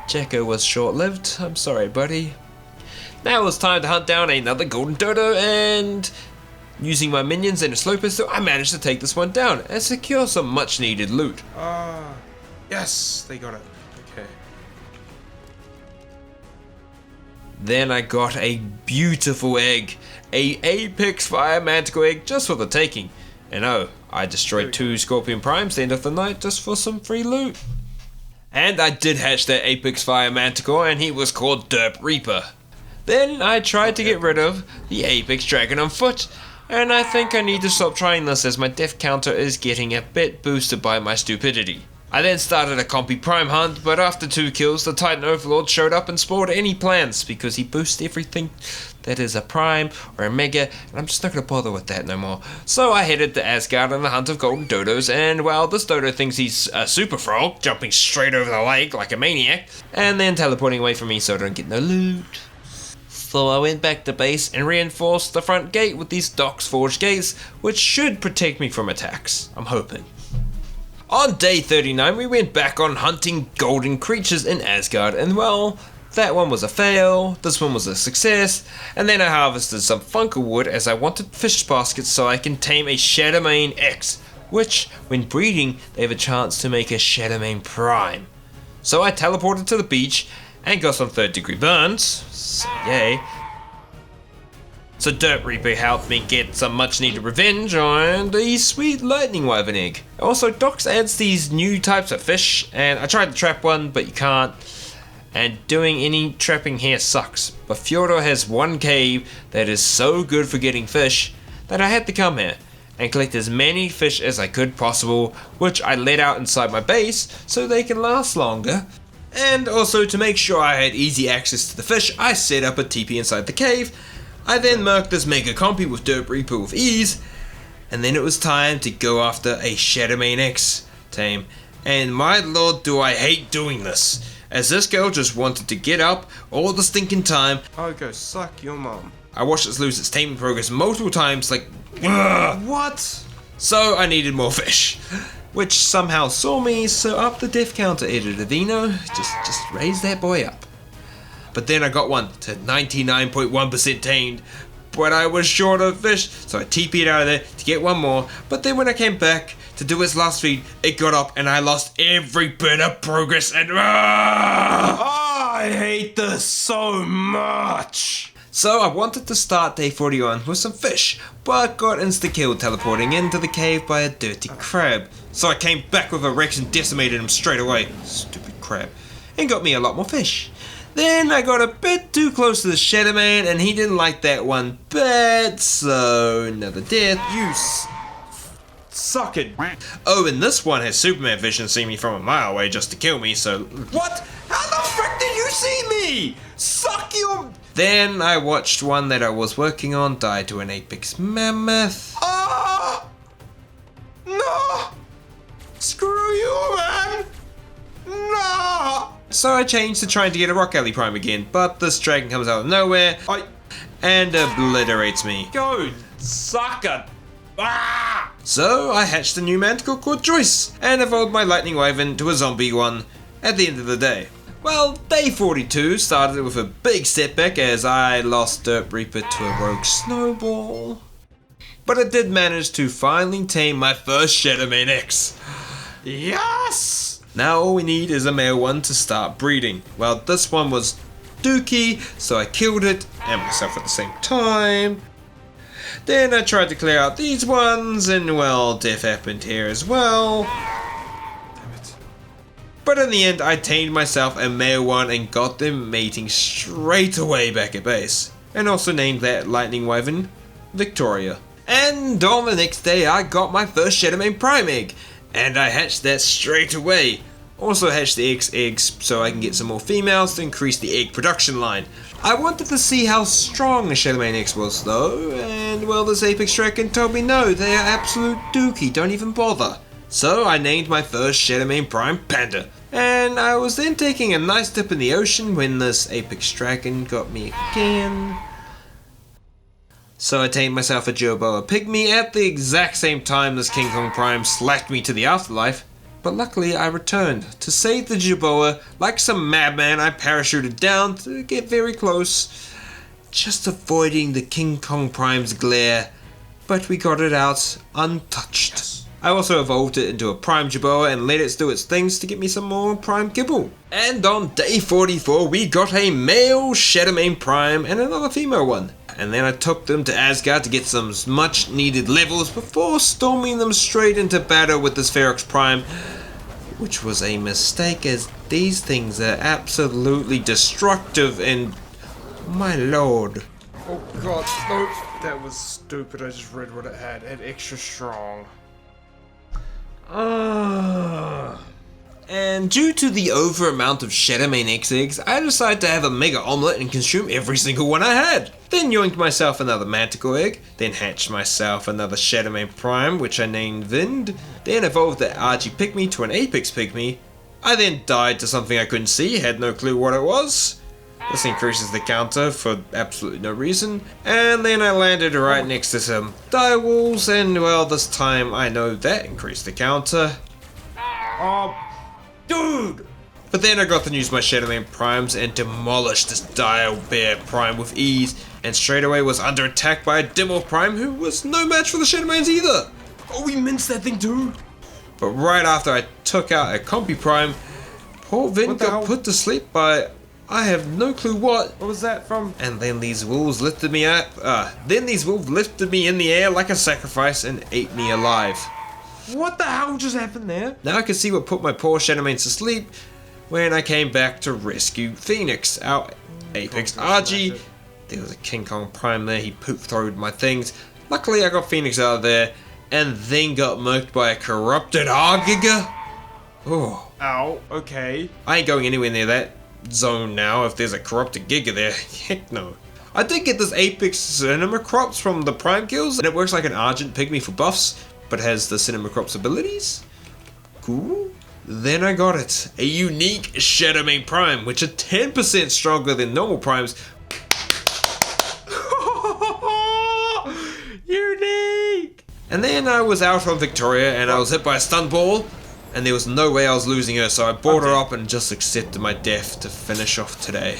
Jacko was short-lived. I'm sorry, buddy. Now it was time to hunt down another golden dodo, and using my minions and a slow pistol, I managed to take this one down and secure some much needed loot. Yeah, Yes, they got it. Okay. Then I got a beautiful egg, a Apex Fire Manticore egg just for the taking. And oh, I destroyed 2 Scorpion Primes the end of the night just for some free loot. And I did hatch that Apex Fire Manticore, and he was called Derp Reaper. Then I tried to get rid of the Apex Dragon on foot, and I think I need to stop trying this as my death counter is getting a bit boosted by my stupidity. I then started a Compy Prime hunt, but after 2 kills, the Titan Overlord showed up and spoiled any plans because he boosts everything that is a Prime or a Mega, and I'm just not going to bother with that no more. So I headed to Asgard on the hunt of golden dodos, and well, this dodo thinks he's a super frog, jumping straight over the lake like a maniac, and then teleporting away from me so I don't get no loot. So I went back to base and reinforced the front gate with these DOX forged gates, which should protect me from attacks, I'm hoping. On day 39 we went back on hunting golden creatures in Asgard, and well, that one was a fail, this one was a success, and then I harvested some Funker wood as I wanted fish baskets so I can tame a Shadowmane X, which, when breeding, they have a chance to make a Shadowmane Prime. So I teleported to the beach and got some 3rd degree burns, so yay. So Derp Reaper helped me get some much needed revenge on the sweet lightning wyvern egg. Also, DOX adds these new types of fish, and I tried to trap one, but you can't. And doing any trapping here sucks. But Fjordor has one cave that is so good for getting fish that I had to come here and collect as many fish as I could possible, which I let out inside my base so they can last longer. And also to make sure I had easy access to the fish, I set up a TP inside the cave. I then marked this Mega Compy with Derp Reaper with ease, and then it was time to go after a Shadowmane X tame. And my lord do I hate doing this, as this girl just wanted to get up all the stinking time. I'll go suck your mom. I watched it lose its taming progress multiple times, like, ugh. What? So I needed more fish, which somehow saw me, so up the death counter editor Veno, just raise that boy up. But then I got one to 99.1% tamed, but I was short of fish, so I TP'd out of there to get one more. But then when I came back to do its last feed, it got up and I lost every bit of progress and I hate this so much. So I wanted to start day 41 with some fish, but got insta-killed teleporting into the cave by a dirty crab. So I came back with a Rex and decimated him straight away, stupid crab, and got me a lot more fish. Then I got a bit too close to the Shadowmane and he didn't like that one bit, so another death. You suck it. Oh, and this one has Superman vision, seeing me from a mile away just to kill me, so... What? How the frick did you see me? Suck your... Then I watched one that I was working on die to an Apex Mammoth. Ah! No! Screw you, man! No! So I changed to trying to get a Rock Alley Prime again, but this dragon comes out of nowhere and obliterates me. Go, sucker! Ah! So I hatched a new manticore called Joyce and evolved my lightning wyvern to a zombie one at the end of the day. Well, day 42 started with a big setback as I lost Derp Reaper to a rogue snowball. But I did manage to finally tame my first Shadowmane X. Yes! Now all we need is a male one to start breeding. Well, this one was dookie, so I killed it and myself at the same time. Then I tried to clear out these ones, and well, death happened here as well. Damn it. But in the end, I tamed myself a male one and got them mating straight away back at base. And also named that lightning wyvern Victoria. And on the next day, I got my first Shadowmane Prime egg. And I hatched that straight away. Also hatched the X eggs so I can get some more females to increase the egg production line. I wanted to see how strong the Shadowmane X was though, and well, this Apex Dragon told me no, they are absolute dookie, don't even bother. So I named my first Shadowmane Prime Panda. And I was then taking a nice dip in the ocean when this Apex Dragon got me again. So I tamed myself a Jerboa Pygmy at the exact same time this King Kong Prime slapped me to the afterlife. But luckily I returned. To save the Jerboa, like some madman I parachuted down to get very close, just avoiding the King Kong Prime's glare. But we got it out untouched. I also evolved it into a Prime Jerboa and let it do its things to get me some more Prime Kibble. And on day 44 we got a male Shadowmane Prime and another female one. And then I took them to Asgard to get some much needed levels before storming them straight into battle with this Ferox Prime, which was a mistake as these things are absolutely destructive and my lord. Oh god, no, that was stupid. I just read what it had. It had extra strong. And due to the over amount of Shadowmane X eggs, I decided to have a mega omelette and consume every single one I had. Then yoinked myself another Manticore egg, then hatched myself another Shadowmane Prime, which I named Vind, then evolved the Archie Pygmy to an Apex Pygmy. I then died to something I couldn't see, had no clue what it was. This increases the counter for absolutely no reason. And then I landed right next to some direwolves, and well, this time I know that increased the counter. Oh, dude! But then I got to use my Shadowmane Primes and demolish this Dire Bear Prime with ease, and straight away was under attack by a Dimorph Prime who was no match for the Shadowmanes either. Oh, we minced that thing too! But right after I took out a Compy Prime, poor Vin got put to sleep by I have no clue what. What was that from? And then these wolves lifted me up. Then these wolves lifted me in the air like a sacrifice and ate me alive. What the hell just happened there? Now I can see what put my poor Shadowmanes to sleep when I came back to rescue Phoenix, our Apex RG. There was a King Kong Prime there, he poop-throwed my things. Luckily I got Phoenix out of there and then got murked by a corrupted Argiga. Oh. Ow, okay. I ain't going anywhere near that zone now if there's a corrupted Giga there. Heck no. I did get this Apex Cinema Crops from the Prime kills and it works like an Argent Pygmy for buffs, but has the Cinema Crops abilities. Cool. Then I got it. A unique Shadowmane Prime, which are 10% stronger than normal Primes. Unique! And then I was out on Victoria and I was hit by a stun ball. And there was no way I was losing her, so I brought her up and just accepted my death to finish off today.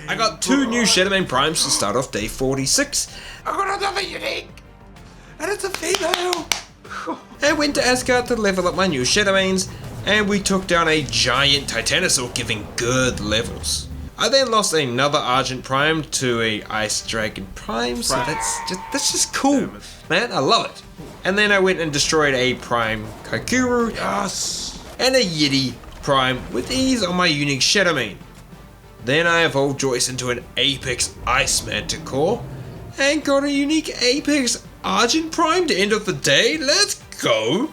I got 2 new Shadowmane Primes to start off day 46. I got another unique! And it's a female! I went to Asgard to level up my new Shadowmanes, and we took down a giant Titanosaur giving good levels. I then lost another Argent Prime to a Ice Dragon Prime, so that's just cool, man, I love it. And then I went and destroyed a Prime Kaikuru, Yes! and a Yeti Prime with ease on my unique Shadowmane. Then I evolved Joyce into an Apex Ice Manticore, and got a unique Apex Argent Prime to end of the day. Let's go!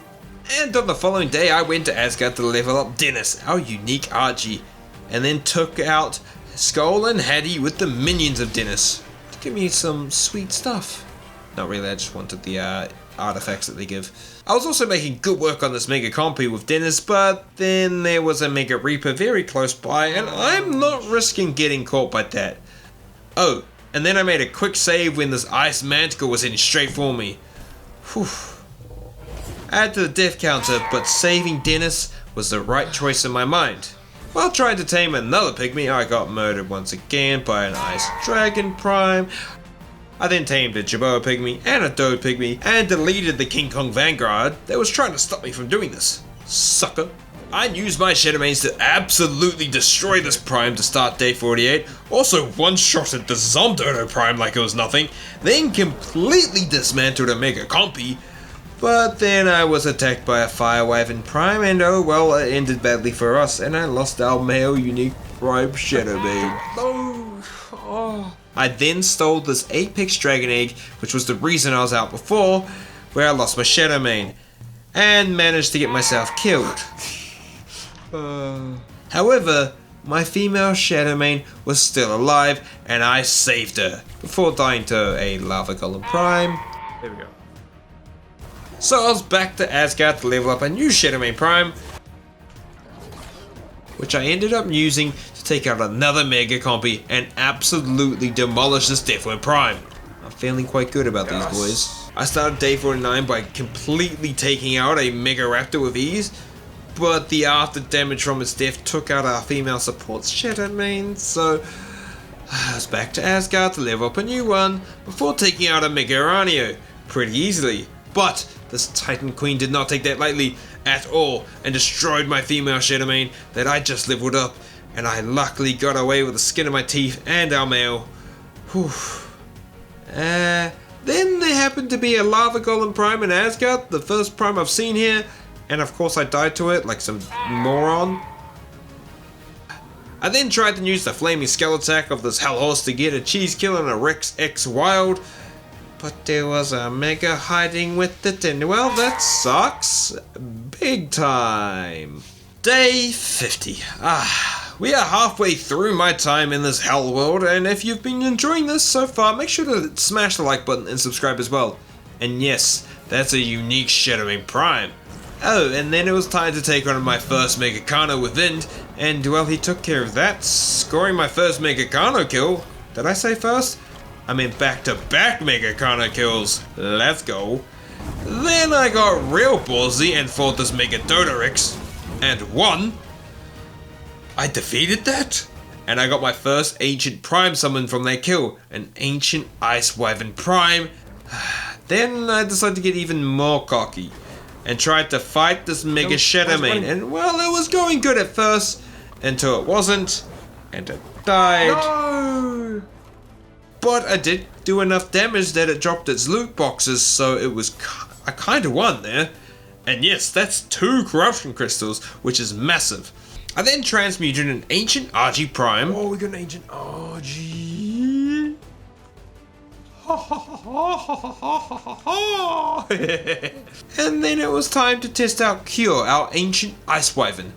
And on the following day I went to Asgard to level up Dennis, our unique Archie, and then took out Skull and Hattie with the minions of Dennis to give me some sweet stuff. Not really, I just wanted the artifacts that they give. I was also making good work on this Mega Compy with Dennis, but then there was a Mega Reaper very close by, and I'm not risking getting caught by that. Oh, and then I made a quick save when this Ice Manticore was heading straight for me. Whew. Add to the death counter, but saving Dennis was the right choice in my mind. While trying to tame another Pygmy, I got murdered once again by an Ice Dragon Prime. I then tamed a Jerboa Pygmy and a Dode Pygmy and deleted the King Kong Vanguard that was trying to stop me from doing this. Sucker. I used my Shadowmanes to absolutely destroy this Prime to start day 48, also one-shotted the Zomdodo Prime like it was nothing, then completely dismantled a Mega Compy. But then I was attacked by a Firewyvern Prime, and oh well, it ended badly for us, and I lost our male unique Prime Shadowmane. Oh. I then stole this Apex Dragon Egg, which was the reason I was out before, where I lost my Shadowmane, and managed to get myself killed. However, my female Shadowmane was still alive, and I saved her, before dying to a Lava Golem Prime. There we go. So I was back to Asgard to level up a new Shadowmane Prime, which I ended up using to take out another Mega Compy and absolutely demolish this Deathworm Prime. I'm feeling quite good about these boys. I started day 49 by completely taking out a Mega Raptor with ease, but the after damage from its death took out our female support's Shadowmane, so I was back to Asgard to level up a new one before taking out a Mega Uranio pretty easily. But This Titan Queen did not take that lightly at all and destroyed my female Shadowmane that I just leveled up, and I luckily got away with the skin of my teeth and our male. Whew. Then there happened to be a Lava Golem Prime in Asgard, the first Prime I've seen here, and of course I died to it like some moron. I then tried to use the Flaming Skull attack of this Hell Horse to get a cheese kill on a Rex X Wild, but there was a Mega hiding with it, and well, that sucks big time. Day 50. We are halfway through my time in this hell world, and if you've been enjoying this so far, make sure to smash the like button and subscribe as well. And yes, that's a unique Shadowmane Prime. Oh, and then it was time to take on my first Mega Kano with Vind, and well, he took care of that, scoring my first Mega Kano kill. Did I say first? I mean back-to-back Mega Kano kills. Let's go. Then I got real ballsy and fought this Mega Dodorix, and won. I defeated that, and I got my first Ancient Prime summon from that kill, an Ancient Ice Wyvern Prime. Then I decided to get even more cocky and tried to fight this Mega Shadowmane, and well, it was going good at first until it wasn't, and it died. No! But I did do enough damage that it dropped its loot boxes, so it was I kind of won there. And yes, that's 2 corruption crystals, which is massive. I then transmuted an Ancient RG Prime. Oh, we got an Ancient RG. And then it was time to test out Cure, our Ancient Ice Wyvern.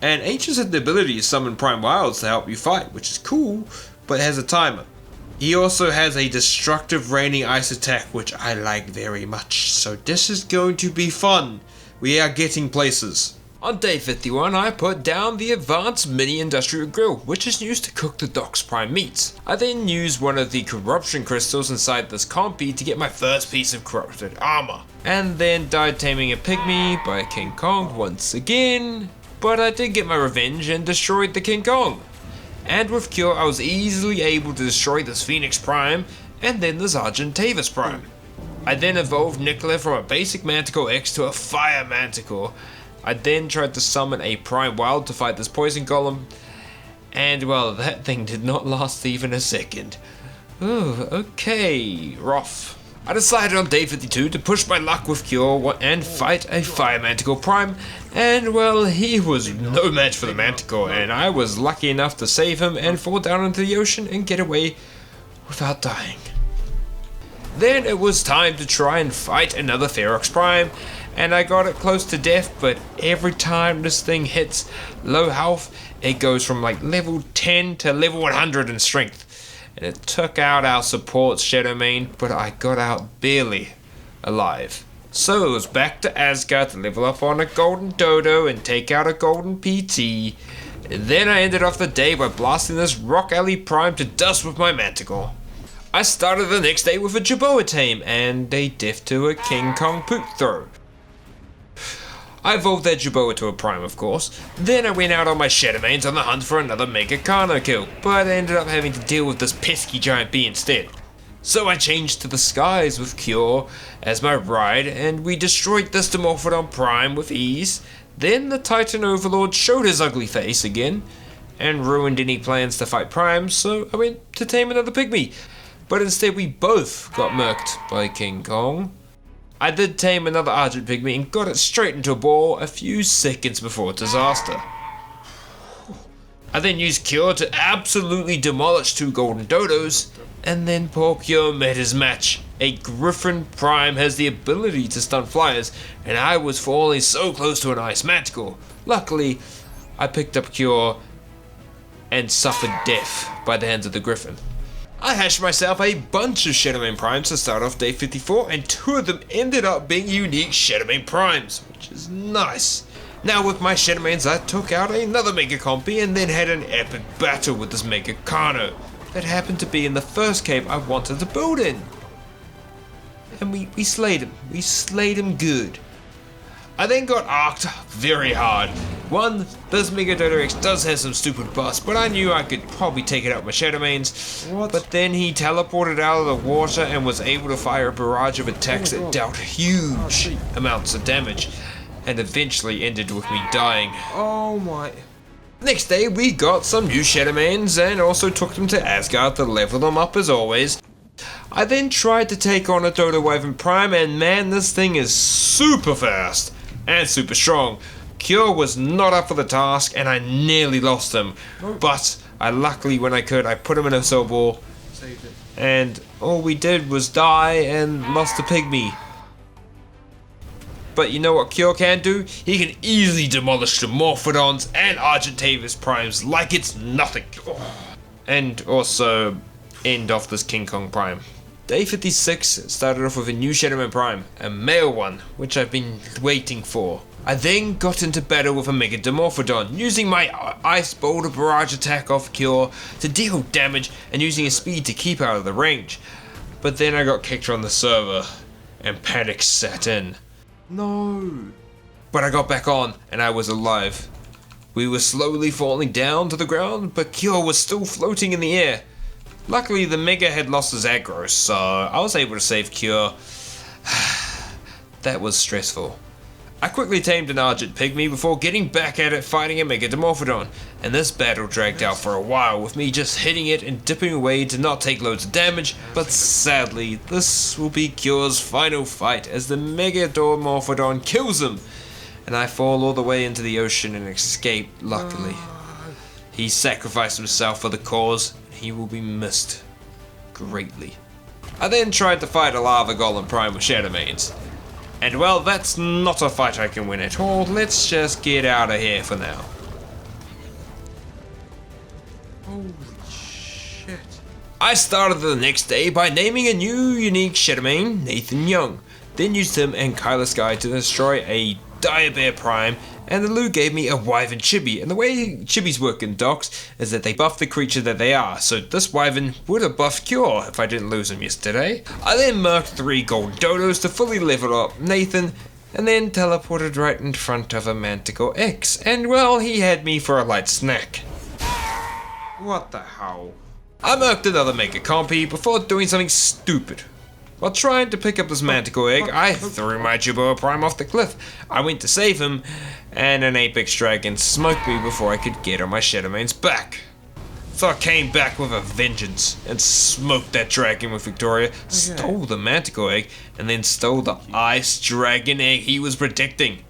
And Ancients have the ability to summon Prime Wilds to help you fight, which is cool, but it has a timer. He also has a destructive raining ice attack, which I like very much, so this is going to be fun. We are getting places. On day 51, I put down the Advanced Mini Industrial Grill, which is used to cook the DOX Prime meats. I then used one of the corruption crystals inside this compy to get my first piece of corrupted armor. And then died taming a pygmy by King Kong once again, but I did get my revenge and destroyed the King Kong. And with Cure, I was easily able to destroy this Phoenix Prime, and then this Argentavis Prime. I then evolved Nicola from a basic Manticore X to a Fire Manticore. I then tried to summon a Prime Wild to fight this Poison Golem, and well, that thing did not last even a second. Ooh, okay, rough. I decided on day 52 to push my luck with Cure and fight a Fire Manticore Prime, and well, he was no match for the Manticore, and I was lucky enough to save him and fall down into the ocean and get away without dying. Then it was time to try and fight another Ferox Prime, and I got it close to death, but every time this thing hits low health, it goes from like level 10 to level 100 in strength. And it took out our support Shadowmane, but I got out barely alive. So it was back to Asgard to level up on a Golden Dodo and take out a Golden PT. And then I ended off the day by blasting this Rock Alley Prime to dust with my Manticore. I started the next day with a Jerboa tame and a death to a King Kong poop throw. I evolved that Jerboa to a Prime, of course. Then I went out on my Shadowmanes on the hunt for another Mega Kano kill, but I ended up having to deal with this pesky giant bee instead. So I changed to the skies with Cure as my ride, and we destroyed this Dimorphodon Prime with ease. Then the Titan Overlord showed his ugly face again, and ruined any plans to fight Prime, so I went to tame another pygmy. But instead we both got murked by King Kong. I did tame another Argent Pygmy and got it straight into a ball a few seconds before disaster. I then used Cure to absolutely demolish 2 Golden Dodos, and then poor Cure met his match. A Griffin Prime has the ability to stun flyers, and I was falling so close to an Ice Manticore. Luckily, I picked up Cure and suffered death by the hands of the Griffin. I hashed myself a bunch of Shadowmane Primes to start off day 54, and 2 of them ended up being unique Shadowmane Primes, which is nice. Now with my Shadowmanes, I took out another Mega Compy and then had an epic battle with this Mega Kano that happened to be in the first cave I wanted to build in. And we slayed him. We slayed him good. I then got arced very hard, One, this Mega Dino X does have some stupid busts, but I knew I could probably take it out with my Shadow Mains. What? But then he teleported out of the water and was able to fire a barrage of attacks that dealt huge amounts of damage, and eventually ended with me dying. Oh my. Next day, we got some new Shadow Mains and also took them to Asgard to level them up as always. I then tried to take on a Dodo Wyvern Prime, and man, this thing is super fast and super strong. Cure was not up for the task and I nearly lost him, but I luckily, when I could, I put him in a soul ball, Saved it. and all we did was die and lost the pygmy. But you know what Cure can do? He can easily demolish the Morphodons and Argentavis Primes like it's nothing. And also end off this King Kong Prime. Day 56 started off with a new Shadowman Prime, a male one, which I've been waiting for. I then got into battle with a Mega Dimorphodon, using my Ice Boulder Barrage attack off Cure to deal damage and using his speed to keep out of the range. But then I got kicked from the server, and panic set in. No. But I got back on, and I was alive. We were slowly falling down to the ground, but Cure was still floating in the air. Luckily, the Mega had lost his aggro, so I was able to save Cure. That was stressful. I quickly tamed an Argent Pygmy before getting back at it fighting a Mega Dimorphodon, and this battle dragged out for a while with me just hitting it and dipping away to not take loads of damage, but sadly this will be Cure's final fight as the Mega Dimorphodon kills him, and I fall all the way into the ocean and escape luckily. He sacrificed himself for the cause, and he will be missed greatly. I then tried to fight a Lava Golem Prime with Shadow Mains. And well, that's not a fight I can win at all. Let's just get out of here for now. Holy shit. I started the next day by naming a new unique Shadow Main, Nathan Young. Then used him and Kyler Sky to destroy a Dire Bear Prime, and the loot gave me a Wyvern Chibi. And the way Chibis work in DOX is that they buff the creature that they are, so this Wyvern would have buffed Cure if I didn't lose him yesterday. I then marked 3 golden dodos to fully level up Nathan, and then teleported right in front of a Manticore X, and well, he had me for a light snack. What the hell? I marked another Mega Compy before doing something stupid. While trying to pick up this Manticore egg, I threw my Jabora Prime off the cliff. I went to save him, and an Apex Dragon smoked me before I could get on my Shadow Main's back. So I came back with a vengeance, and smoked that dragon with Victoria, stole the Manticore egg, and then stole the Ice Dragon egg he was protecting.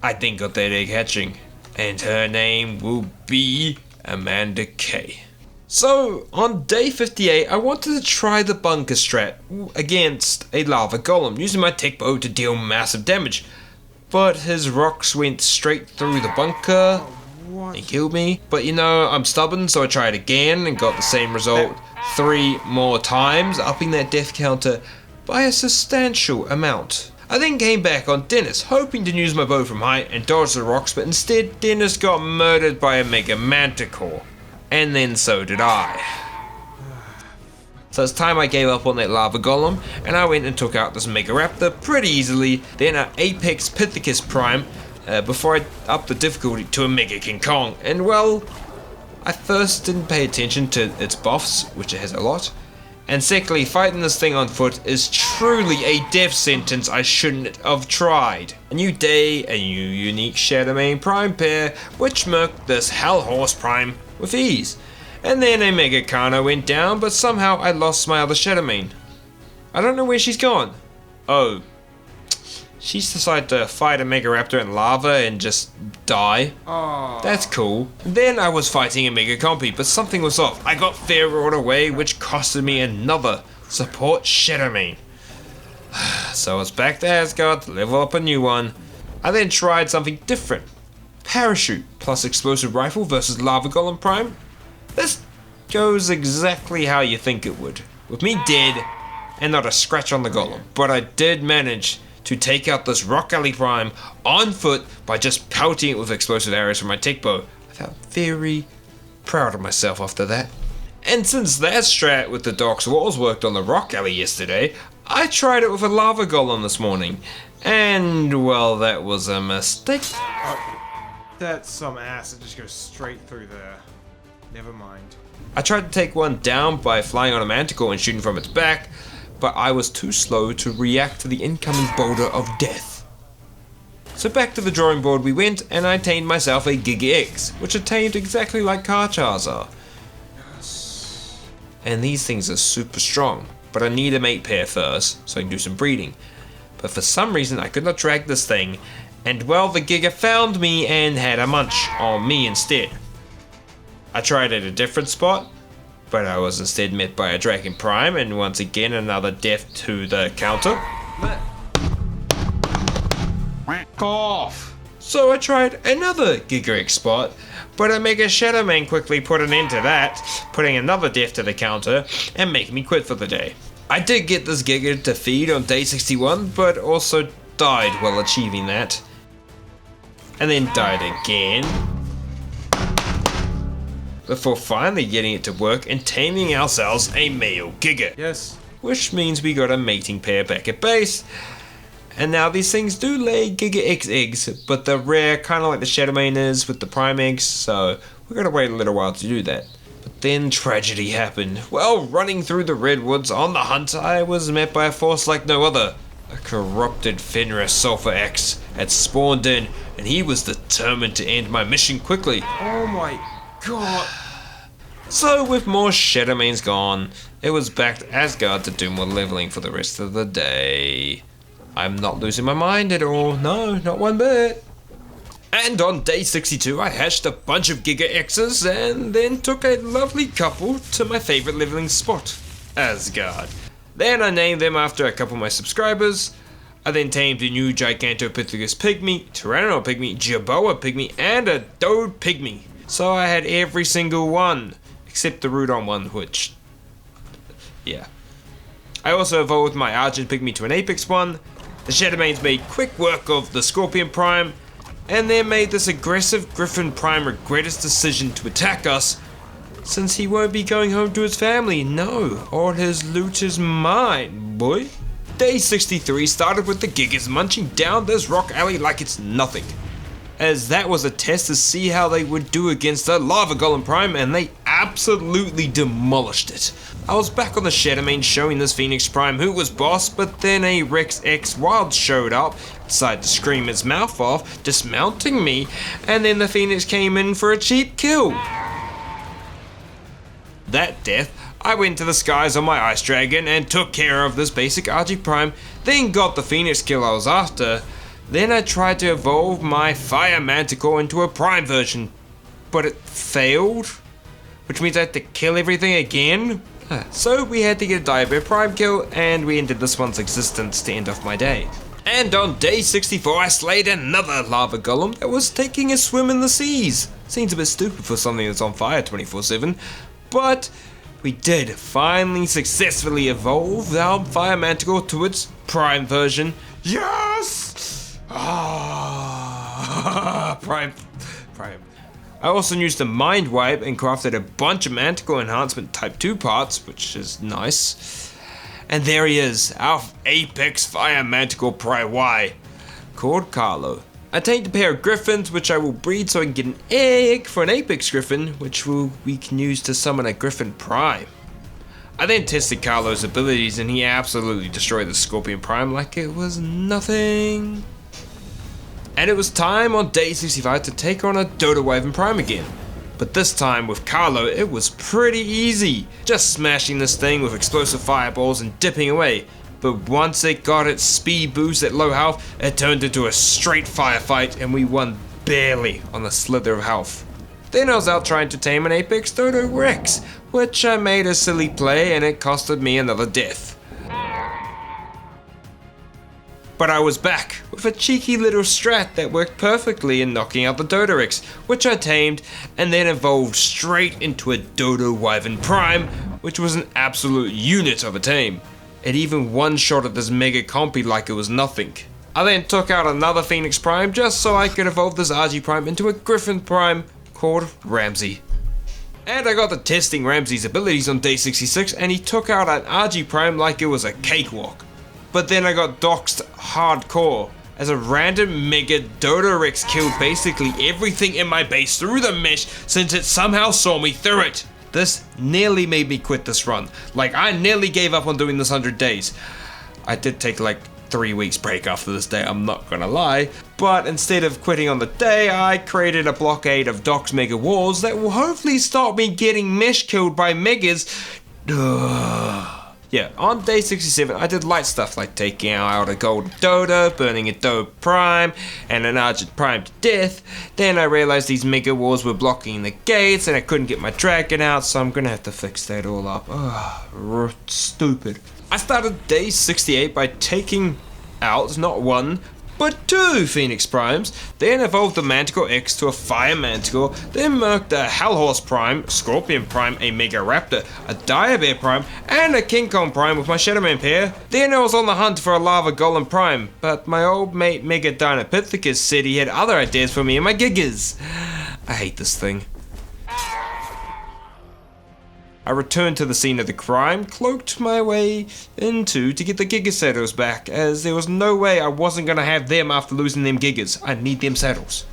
I then got that egg hatching, and her name will be Amanda K. So, on day 58, I wanted to try the bunker strat against a lava golem, using my tech bow to deal massive damage. But his rocks went straight through the bunker and killed me. But you know, I'm stubborn, so I tried again and got the same result 3 more times, upping that death counter by a substantial amount. I then came back on Dennis, hoping to use my bow from height and dodge the rocks, but instead Dennis got murdered by a Mega Manticore. And then so did I. So it's time I gave up on that lava golem, and I went and took out this Mega Raptor pretty easily, then an Apex Pithecus Prime, before I upped the difficulty to a Mega King Kong. And well, I first didn't pay attention to its buffs, which it has a lot, and secondly, fighting this thing on foot is truly a death sentence I shouldn't have tried. A new day, a new unique Shadow Main Prime pair, which murked this Hell Horse Prime with ease. And then a Mega Kana went down, but somehow I lost my other Shadow Main. I don't know where she's gone. Oh. She's decided to fight a Mega Raptor in lava and just die. Oh. That's cool. Then I was fighting a Mega Compy, but something was off. I got Pharaoh'd away, which costed me another support Shadow Main. So I was back to Asgard to level up a new one. I then tried something different. Parachute plus explosive rifle versus Lava Golem Prime. This goes exactly how you think it would, with me dead and not a scratch on the golem. But I did manage to take out this Rock Alley Prime on foot by just pelting it with explosive arrows from my tech bow. I felt very proud of myself after that. And since that strat with the DOX walls worked on the Rock Alley yesterday, I tried it with a Lava Golem this morning. And well, that was a mistake. That's some ass that just goes straight through there. Never mind. I tried to take one down by flying on a manticore and shooting from its back, but I was too slow to react to the incoming boulder of death. So back to the drawing board we went, and I tamed myself a Giga X, which are tamed exactly like car chars are. Yes. And these things are super strong, but I need a mate pair first, so I can do some breeding. But for some reason I could not drag this thing, and well, the Giga found me and had a munch on me instead. I tried at a different spot, but I was instead met by a Dragon Prime, and once again another death to the counter. Off. So I tried another Giga X spot, but a Mega Shadow Man quickly put an end to that, putting another death to the counter and making me quit for the day. I did get this Giga to feed on day 61, but also died while achieving that. And then died again, before finally getting it to work and taming ourselves a male Giga. Yes. Which means we got a mating pair back at base. And now these things do lay Giga X eggs, but they're rare, kind of like the Shadow Mane is with the Prime eggs, so we're gonna wait a little while to do that. But then tragedy happened. Well, running through the redwoods on the hunt, I was met by a force like no other. A corrupted Fenris Sulfur X had spawned in, and he was determined to end my mission quickly. Oh my god. So with more Shadow Manes gone, it was back to Asgard to do more leveling for the rest of the day. I'm not losing my mind at all, no, not one bit. And on day 62 I hatched a bunch of Giga X's and then took a lovely couple to my favourite leveling spot, Asgard. Then I named them after a couple of my subscribers. I then tamed a new Gigantopithecus Pygmy, Tyrannosaur Pygmy, Jerboa Pygmy, and a Dode Pygmy. So I had every single one, except the Rudon one, which... yeah. I also evolved my Argent Pygmy to an Apex one. The Shadowmanes made quick work of the Scorpion Prime, and then made this aggressive Griffin Prime regret his decision to attack us, since he won't be going home to his family. No, all his loot is mine, boy. Day 63 started with the Gigas munching down this rock alley like it's nothing, as that was a test to see how they would do against the Lava Golem Prime, and they absolutely demolished it. I was back on the Shadowmane showing this Phoenix Prime who was boss, but then a Rex X Wild showed up, decided to scream his mouth off, dismounting me, and then the Phoenix came in for a cheap kill. That death, I went to the skies on my Ice Dragon and took care of this basic RG Prime, then got the Phoenix kill I was after. Then I tried to evolve my Fire Manticore into a Prime version, but it failed, which means I had to kill everything again. So we had to get a Diabear Prime kill, and we ended this one's existence to end off my day. And on day 64 I slayed another Lava Golem that was taking a swim in the seas. Seems a bit stupid for something that's on fire 24/7, but we did finally successfully evolve our Fire Manticore to its Prime version. Yes! Ah, Prime. I also used the Mind Wipe and crafted a bunch of Manticore Enhancement Type 2 parts, which is nice. And there he is, our Apex Fire Manticore Prime Y, called Carlo. I tamed a pair of Griffins, which I will breed so I can get an egg for an Apex Griffin, which we can use to summon a Griffin Prime. I then tested Carlo's abilities, and he absolutely destroyed the Scorpion Prime like it was nothing. And it was time on day 65 to take on a Dodo-Wyvern Prime again. But this time with Carlo it was pretty easy, just smashing this thing with explosive fireballs and dipping away. But once it got its speed boost at low health, it turned into a straight firefight and we won barely on a slither of health. Then I was out trying to tame an Apex Dodo Rex, which I made a silly play and it costed me another death. But I was back with a cheeky little strat that worked perfectly in knocking out the Dodo Rex, which I tamed and then evolved straight into a Dodo-Wyvern Prime, which was an absolute unit of a tame. It even one-shotted this Mega Compy like it was nothing. I then took out another Phoenix Prime just so I could evolve this RG Prime into a Griffin Prime called Ramsey. And I got to testing Ramsey's abilities on day 66 and he took out an RG Prime like it was a cakewalk. But then I got doxed hardcore as a random Mega Dodo Rex killed basically everything in my base through the mesh since it somehow saw me through it. This nearly made me quit this run. Like, I nearly gave up on doing this 100 days. I did take like 3 weeks break after this day, I'm not gonna lie. But instead of quitting on the day, I created a blockade of DOX Mega Walls that will hopefully stop me getting mesh killed by Megas. Yeah, on day 67, I did light stuff like taking out a Golden Dodo, burning a Dodo Prime, and an Argent Prime to death. Then I realized these Mega Walls were blocking the gates, and I couldn't get my Dragon out, so I'm gonna have to fix that all up. Stupid. I started day 68 by taking out not 1, but 2 Phoenix Primes, then evolved the Manticore X to a Fire Manticore, then merked a Hellhorse Prime, Scorpion Prime, a Mega Raptor, a Dire Bear Prime, and a King Kong Prime with my Shadowman pair. Then I was on the hunt for a Lava Golem Prime, but my old mate Mega Dinopithecus said he had other ideas for me and my Gigas. I hate this thing. I returned to the scene of the crime, cloaked my way into to get the Giga saddles back, as there was no way I wasn't gonna have them after losing them Gigas. I need them saddles.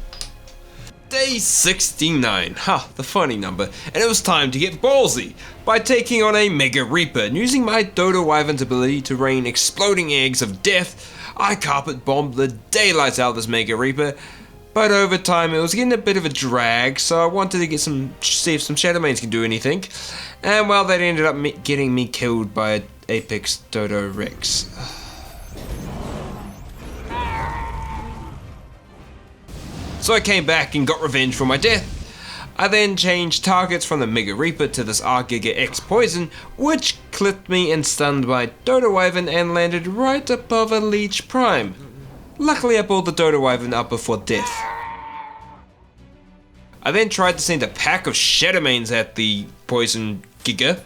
Day 69, the funny number, and it was time to get ballsy by taking on a Mega Reaper and using my Dodo Wyvern's ability to rain exploding eggs of death. I carpet bombed the daylights out of this Mega Reaper. But over time it was getting a bit of a drag, so I wanted to see if some Shadowmanes can do anything. And well, that ended up getting me killed by an Apex Dodo Rex. So I came back and got revenge for my death. I then changed targets from the Mega Reaper to this R-Giga X Poison, which clipped me and stunned my Dodo Wyvern and landed right above a Leech Prime. Luckily I pulled the Dodo Wyvern up before death. I then tried to send a pack of Shadowmanes at the Poison Giga,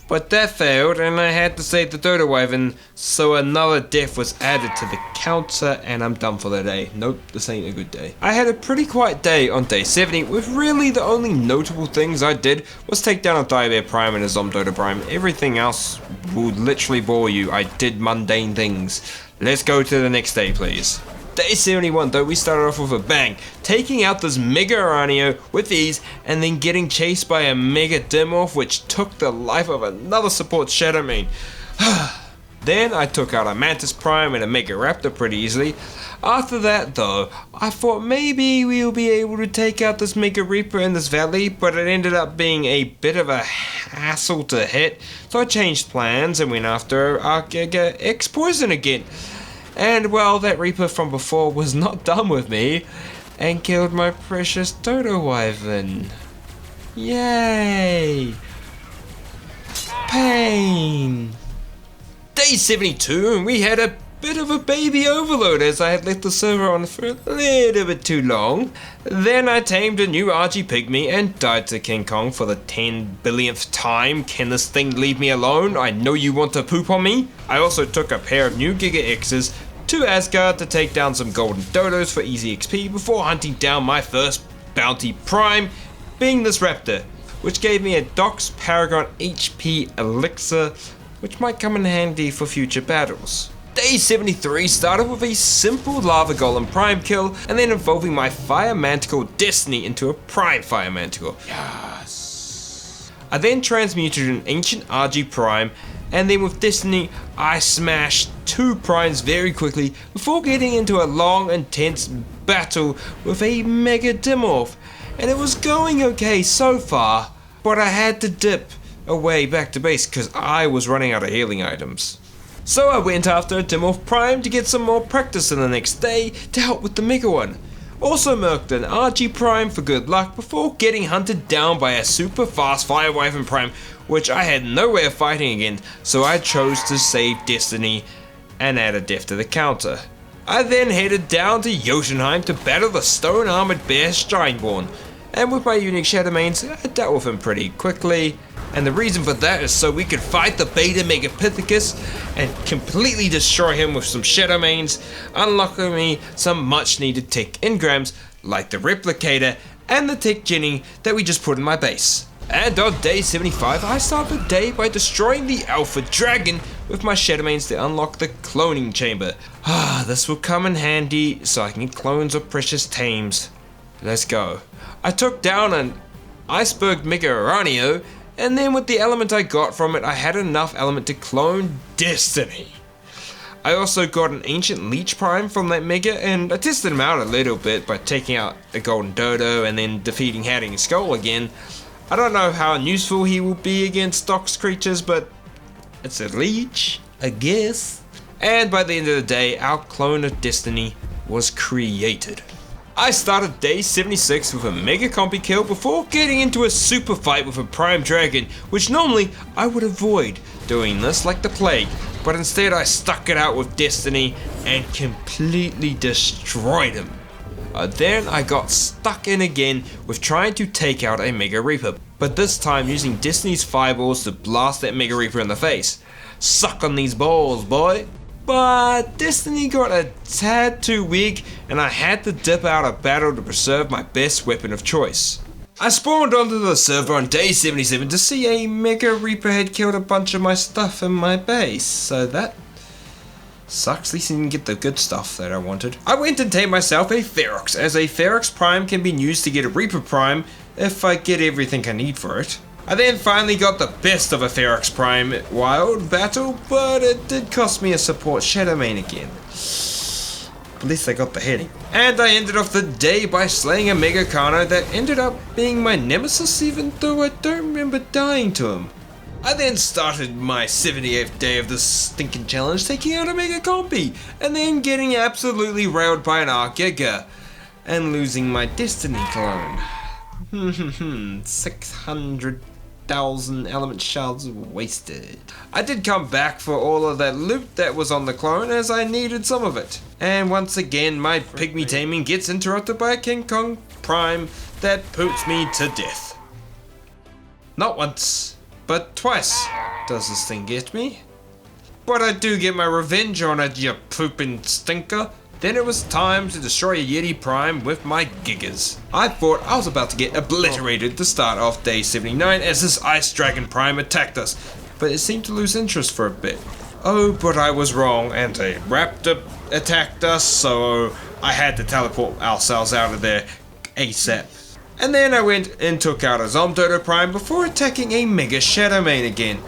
but that failed and I had to save the Dodo Wyvern, so another death was added to the counter and I'm done for the day. Nope, this ain't a good day. I had a pretty quiet day on day 70, with really the only notable things I did was take down a Dire Bear Prime and a Zomdodo Prime. Everything else would literally bore you. I did mundane things. Let's go to the next day, please. Day 71 though, we started off with a bang, taking out this Mega Aranio with ease and then getting chased by a Mega Dimorph which took the life of another support Shadowmane. Then I took out a Mantis Prime and a Mega Raptor pretty easily. After that though, I thought maybe we'll be able to take out this Mega Reaper in this valley, but it ended up being a bit of a hassle to hit, so I changed plans and went after R-Giga X Poison again. And well, that Reaper from before was not done with me and killed my precious Dodo Wyvern. Yay! Pain! Day 72 and we had a bit of a baby overload as I had left the server on for a little bit too long. Then I tamed a new RG Pygmy and died to King Kong for the 10 billionth time. Can this thing leave me alone? I know you want to poop on me. I also took a pair of new Giga X's to Asgard to take down some Golden Dodos for easy XP before hunting down my first Bounty Prime, being this Raptor, which gave me a DOX Paragon HP Elixir, which might come in handy for future battles. Day 73 started with a simple Lava Golem Prime kill, and then evolving my Fire Manticore Destiny into a Prime Fire Manticore. Yes! I then transmuted an Ancient RG Prime, and then with Destiny, I smashed 2 Primes very quickly before getting into a long, intense battle with a Mega Dimorph. And it was going okay so far, but I had to dip away back to base because I was running out of healing items. So I went after a Dimorph Prime to get some more practice in the next day to help with the Mega one. Also merked an RG Prime for good luck before getting hunted down by a super fast Fire Wyvern Prime, which I had no way of fighting against, so I chose to save Destiny and add a death to the counter. I then headed down to Jotunheim to battle the Stone Armored Bear Steinborn, and with my unique Shadowmanes, I dealt with him pretty quickly. And the reason for that is so we could fight the Beta Megapithecus and completely destroy him with some Shadowmanes, unlocking me some much needed tech engrams like the Replicator and the Tech Jenny that we just put in my base. And on day 75, I started the day by destroying the Alpha Dragon with my Shadowmanes to unlock the cloning chamber. This will come in handy so I can get clones of precious tames. Let's go. I took down an Iceberg Mega Uranio, and then with the element I got from it, I had enough element to clone Destiny. I also got an Ancient Leech Prime from that Mega, and I tested him out a little bit by taking out the Golden Dodo and then defeating Hatting Skull again. I don't know how useful he will be against DOX creatures, but it's a leech, I guess. And by the end of the day, our clone of Destiny was created. I started day 76 with a Mega Compy kill before getting into a super fight with a Prime Dragon, which normally I would avoid doing this like the plague, but instead I stuck it out with Destiny and completely destroyed him. Then I got stuck in again with trying to take out a Mega Reaper, but this time using Destiny's Fireballs to blast that Mega Reaper in the face. Suck on these balls, boy! But Destiny got a tad too weak and I had to dip out of battle to preserve my best weapon of choice. I spawned onto the server on day 77 to see a Mega Reaper had killed a bunch of my stuff in my base, so that sucks. At least I didn't get the good stuff that I wanted. I went and tamed myself a Ferox, as a Ferox Prime can be used to get a Reaper Prime if I get everything I need for it. I then finally got the best of a Ferox Prime wild battle, but it did cost me a support Shadowmane again. At least I got the heading. And I ended off the day by slaying a Mega Kano that ended up being my nemesis, even though I don't remember dying to him. I then started my 78th day of this stinking challenge, taking out a Mega Compy, and then getting absolutely railed by an Argiga, and losing my Destiny clone. 600,000 element shards wasted. I did come back for all of that loot that was on the clone, as I needed some of it. And once again, my pygmy taming gets interrupted by a King Kong Prime that poops me to death. Not once, but twice does this thing get me. But I do get my revenge on it, you pooping stinker. Then it was time to destroy a Yeti Prime with my Gigas. I thought I was about to get obliterated to start off day 79 as this Ice Dragon Prime attacked us, but it seemed to lose interest for a bit. Oh, but I was wrong, and a Raptor attacked us, so I had to teleport ourselves out of there ASAP. And then I went and took out a Zomdodo Prime before attacking a Mega Shadowmane again,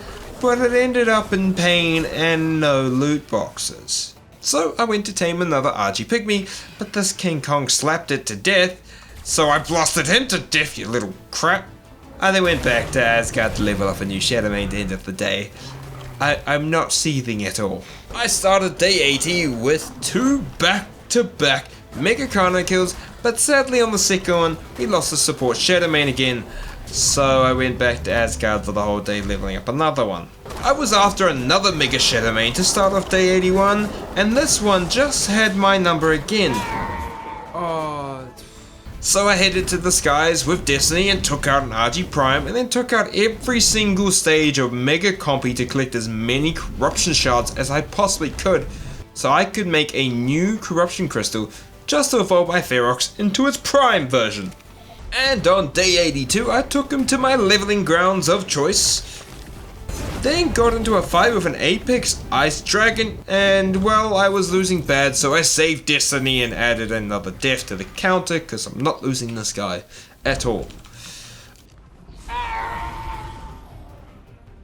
but it ended up in pain and no loot boxes. So I went to tame another RG Pygmy, but this King Kong slapped it to death, so I blasted him to death, you little crap. I then went back to Asgard to level up a new Shadowmane to end of the day. I'm not seething at all. I started day 80 with 2 back-to-back Mega Kano kills, but sadly on the second one, we lost the support Shadowmane again, so I went back to Asgard for the whole day leveling up another one. I was after another Mega Shadowmane to start off day 81, and this one just had my number again. So I headed to the skies with Destiny and took out an RG Prime, and then took out every single stage of Mega Compy to collect as many corruption shards as I possibly could, so I could make a new corruption crystal just to evolve my Ferox into its Prime version. And on day 82 I took him to my leveling grounds of choice, then got into a fight with an Apex Ice Dragon, and well, I was losing bad, so I saved Destiny and added another death to the counter, because I'm not losing this guy at all.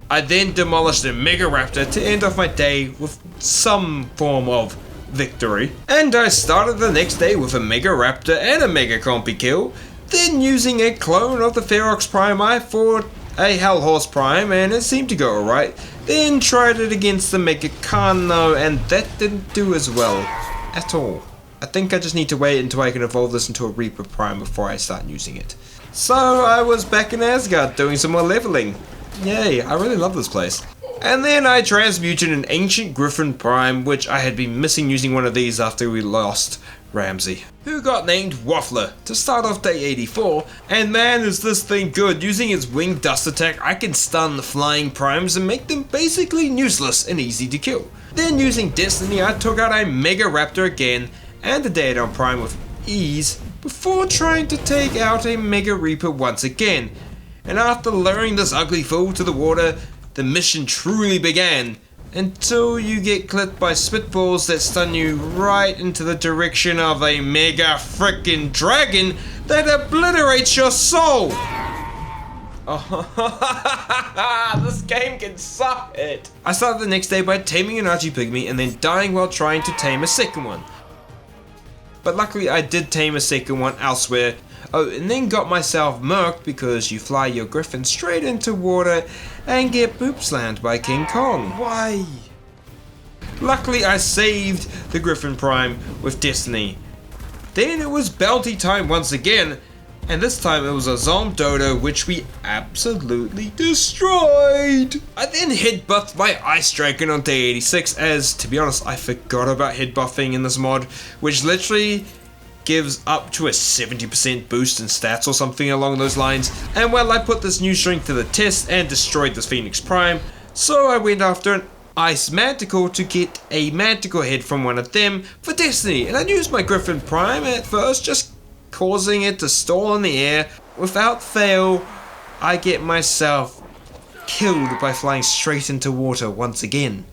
I then demolished a Mega Raptor to end off my day with some form of victory. And I started the next day with a Mega Raptor and a Mega Compy kill, then using a clone of the Ferox Prime I fought a Hellhorse Prime, and it seemed to go alright. Then tried it against the Mega Kano, and that didn't do as well at all. I think I just need to wait until I can evolve this into a Reaper Prime before I start using it. So I was back in Asgard doing some more leveling. Yay, I really love this place. And then I transmuted an Ancient Griffin Prime, which I had been missing using one of these after we lost Ramsey, who got named Waffler to start off day 84, and man is this thing good. Using its wing dust attack, I can stun the flying primes and make them basically useless and easy to kill. Then using Destiny, I took out a Mega Raptor again and a Daedon Prime with ease before trying to take out a Mega Reaper once again. And after lowering this ugly fool to the water, the mission truly began until you get clipped by spitballs that stun you right into the direction of a mega frickin' dragon that obliterates your soul. Oh, this game can suck it. I started the next day by taming an Archie Pygmy and then dying while trying to tame a second one. But luckily I did tame a second one elsewhere. Oh, and then got myself murked because you fly your griffin straight into water and get poop slammed by King Kong. Why? Luckily I saved the Griffin Prime with Destiny. Then it was bounty time once again, and this time it was a Zomdodo which we absolutely destroyed. I then head buffed my Ice Dragon on day 86 as, to be honest, I forgot about head buffing in this mod, which literally gives up to a 70% boost in stats or something along those lines. And well, I put this new strength to the test and destroyed this Phoenix Prime, so I went after an Ice Manticore to get a Manticore head from one of them for Destiny, and I used my Griffin Prime at first, just causing it to stall in the air. Without fail, I get myself killed by flying straight into water once again.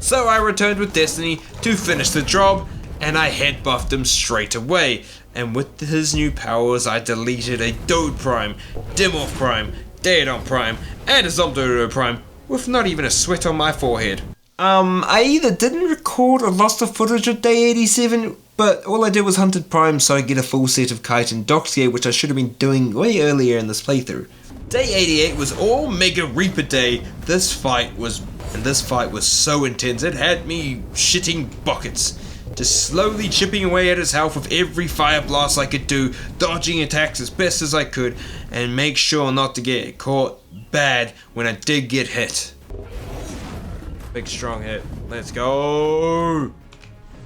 So I returned with Destiny to finish the job, and I head buffed him straight away. And with his new powers, I deleted a Dode Prime, Dimorph Prime, Daedon Prime, and a Zomdodo Prime, with not even a sweat on my forehead. I either didn't record or lost the footage of day 87, but all I did was hunted Prime so I get a full set of Kite and DOX gear, which I should have been doing way earlier in this playthrough. Day 88 was all Mega Reaper Day. This fight was so intense, it had me shitting buckets. Just slowly chipping away at his health with every fire blast I could do, dodging attacks as best as I could, and make sure not to get caught bad when I did get hit. Big strong hit. Let's go!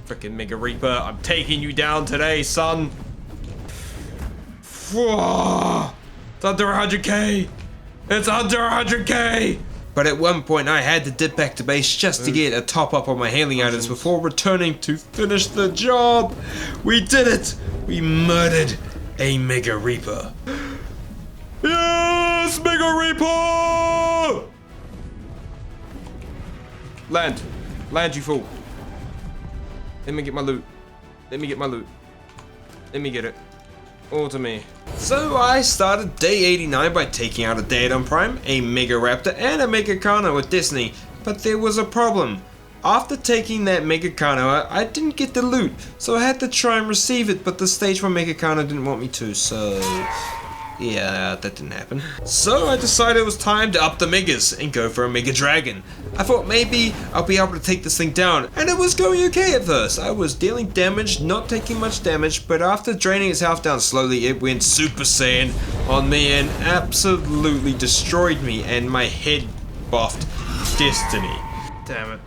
Frickin' Mega Reaper, I'm taking you down today, son! It's under 100k! It's under 100k! But at one point I had to dip back to base just to get a top up on my healing items before returning to finish the job. We did it! We murdered a Mega Reaper. Yes, Mega Reaper! Land, you fool. Let me get my loot. Let me get it. All to me. So I started day 89 by taking out a Daedon Prime, a Mega Raptor, and a Mega Carno with Destiny. But there was a problem. After taking that Mega Carno, I didn't get the loot, so I had to try and receive it, but the stage 1 Mega Carno didn't want me to, so yeah, that didn't happen. So I decided it was time to up the Megas and go for a Mega Dragon. I thought maybe I'll be able to take this thing down, and it was going okay at first. I was dealing damage, not taking much damage, but after draining its health down slowly, it went Super Saiyan on me and absolutely destroyed me, and my head buffed Destiny. Damn it.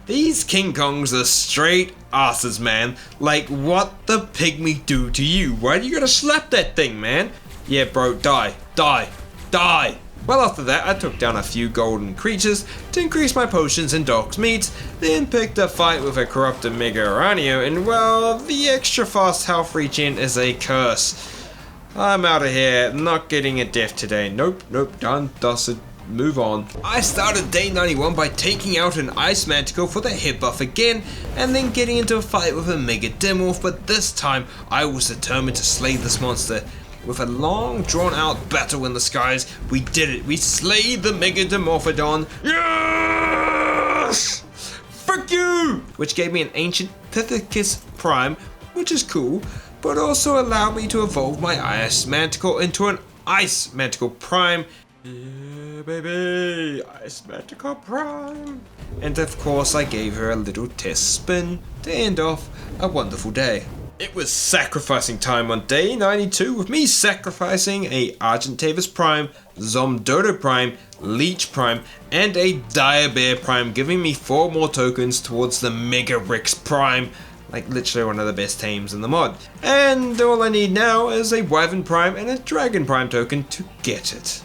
These King Kongs are straight asses, man. Like, what the pygmy do to you? Why do you gotta slap that thing, man? Yeah, bro, die. Well, after that, I took down a few golden creatures to increase my potions and DOX meats, then picked a fight with a corrupted Mega Uranio, and well, the extra fast health regen is a curse. I'm out of here, not getting a death today. Nope, done, dusted. Move on. I started day 91 by taking out an Ice Manticore for the head buff again, and then getting into a fight with a Mega Dimorph, but this time I was determined to slay this monster. With a long drawn out battle in the skies, we did it. We slayed the Mega Dimorphodon. Yes! Frick you! Which gave me an ancient Pithecus Prime, which is cool, but also allowed me to evolve my Ice Manticore into an Ice Manticore Prime. Yeah, baby, Ice Manticore Prime. And of course I gave her a little test spin to end off a wonderful day. It was sacrificing time on day 92 with me sacrificing a Argentavis Prime, Zomdodo Prime, Leech Prime, and a Dire Bear Prime, giving me 4 more tokens towards the Mega Rex Prime. Like literally one of the best teams in the mod. And all I need now is a Wyvern Prime and a Dragon Prime token to get it.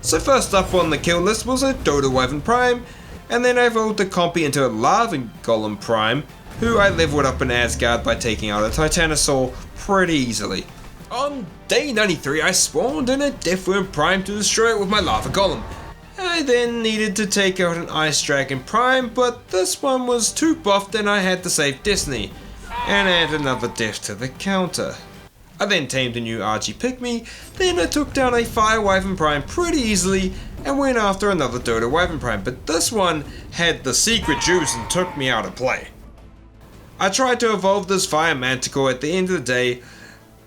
So first up on the kill list was a Dodo Wyvern Prime, and then I evolved the Compy into a Lava Golem Prime, who I leveled up in Asgard by taking out a Titanosaur pretty easily. On day 93 I spawned in a Deathworm Prime to destroy it with my Lava Golem. I then needed to take out an Ice Dragon Prime, but this one was too buffed and I had to save Destiny, and add another death to the counter. I then tamed a new RG Pygmy, then I took down a Fire Wyvern Prime pretty easily, and went after another Dodo Wyvern Prime, but this one had the secret juice and took me out of play. I tried to evolve this Fire Manticore at the end of the day,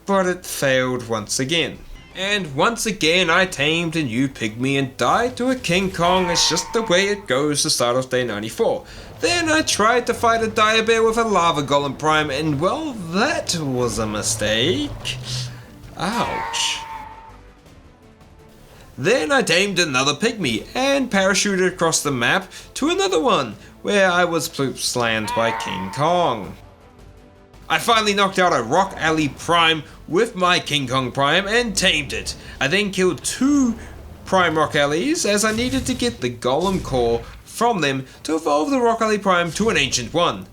but it failed once again. And once again I tamed a new Pygmy and died to a King Kong. It's just the way it goes to start off day 94. Then I tried to fight a Dire Bear with a Lava Golem Prime, and well, that was a mistake. Ouch. Then I tamed another Pygmy and parachuted across the map to another one, where I was slammed by King Kong. I finally knocked out a Rock Alley Prime with my King Kong Prime and tamed it. I then killed 2 Prime Rock Alleys as I needed to get the Golem Core from them to evolve the Rock Alley Prime to an Ancient one.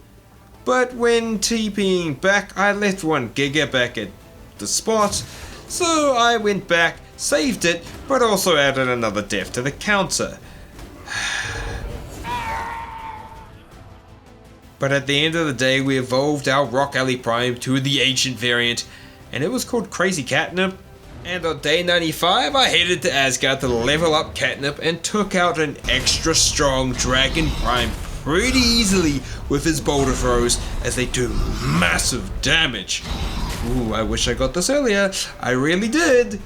But when TPing back, I left 1 Giga back at the spot, so I went back, saved it, but also added another death to the counter. But at the end of the day, we evolved our Rock Alley Prime to the Ancient variant, and it was called Crazy Catnip. And on day 95, I headed to Asgard to level up Catnip and took out an extra strong Dragon Prime pretty easily with his boulder throws, as they do massive damage. Ooh, I wish I got this earlier. I really did.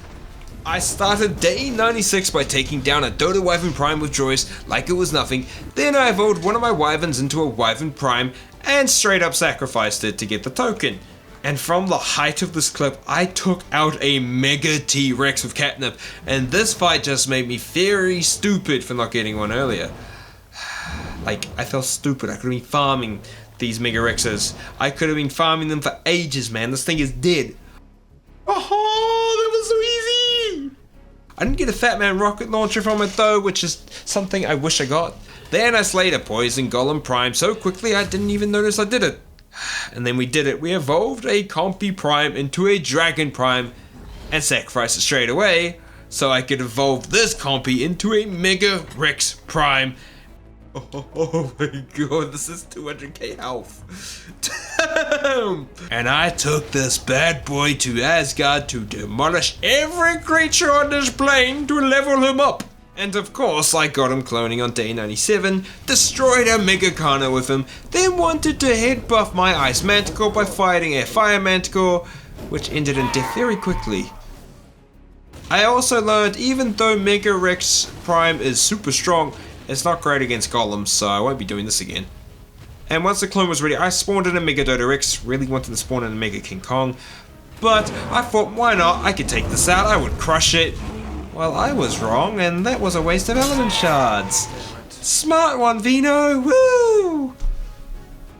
I started day 96 by taking down a Dodo Wyvern Prime with Joyce like it was nothing. Then I evolved one of my Wyverns into a Wyvern Prime and straight up sacrificed it to get the token. And from the height of this clip, I took out a Mega T-Rex with Catnip, and this fight just made me very stupid for not getting one earlier. Like, I felt stupid. I could have been farming these Mega Rexes. I could have been farming them for ages, man. This thing is dead. Oh, that was so easy! I didn't get a Fat Man rocket launcher from it though, which is something I wish I got. Then I slayed a Poison Golem Prime so quickly I didn't even notice I did it. And then we did it. We evolved a Compy Prime into a Dragon Prime and sacrificed it straight away so I could evolve this Compy into a Mega Rex Prime. Oh my god, this is 200k health. Damn! And I took this bad boy to Asgard to demolish every creature on this plane to level him up. And of course, I got him cloning on day 97, destroyed a Mega Kana with him, then wanted to head buff my Ice Manticore by fighting a Fire Manticore, which ended in death very quickly. I also learned even though Mega Rex Prime is super strong, it's not great against golems, so I won't be doing this again. And once the clone was ready, I spawned in a Mega Dodo Rex, really wanted to spawn in a Mega King Kong, but I thought why not, I could take this out, I would crush it. Well, I was wrong, and that was a waste of element shards. Smart one, Veno, woo!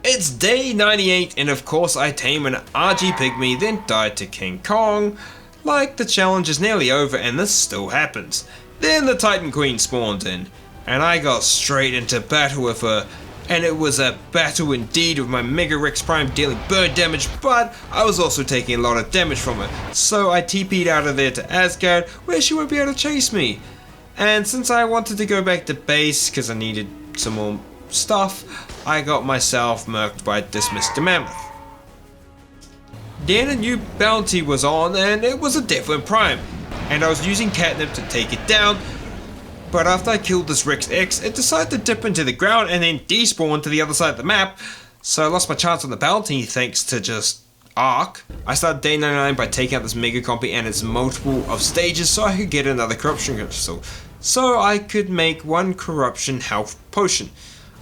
It's day 98, and of course I tame an RG Pygmy, then died to King Kong. Like, the challenge is nearly over, and this still happens. Then the Titan Queen spawned in, and I got straight into battle with her, and it was a battle indeed with my Mega Rex Prime dealing burn damage, but I was also taking a lot of damage from her, so I TP'd out of there to Asgard, where she won't be able to chase me. And since I wanted to go back to base, because I needed some more stuff, I got myself murked by Dismissed Mammoth. Then a new bounty was on, and it was a Devlin Prime, and I was using Catnip to take it down. But after I killed this Rex X, it decided to dip into the ground and then despawn to the other side of the map, so I lost my chance on the bounty thanks to just Arc. I started day 99 by taking out this Mega Compy and its multiple of stages so I could get another Corruption Crystal, so I could make 1 Corruption Health Potion.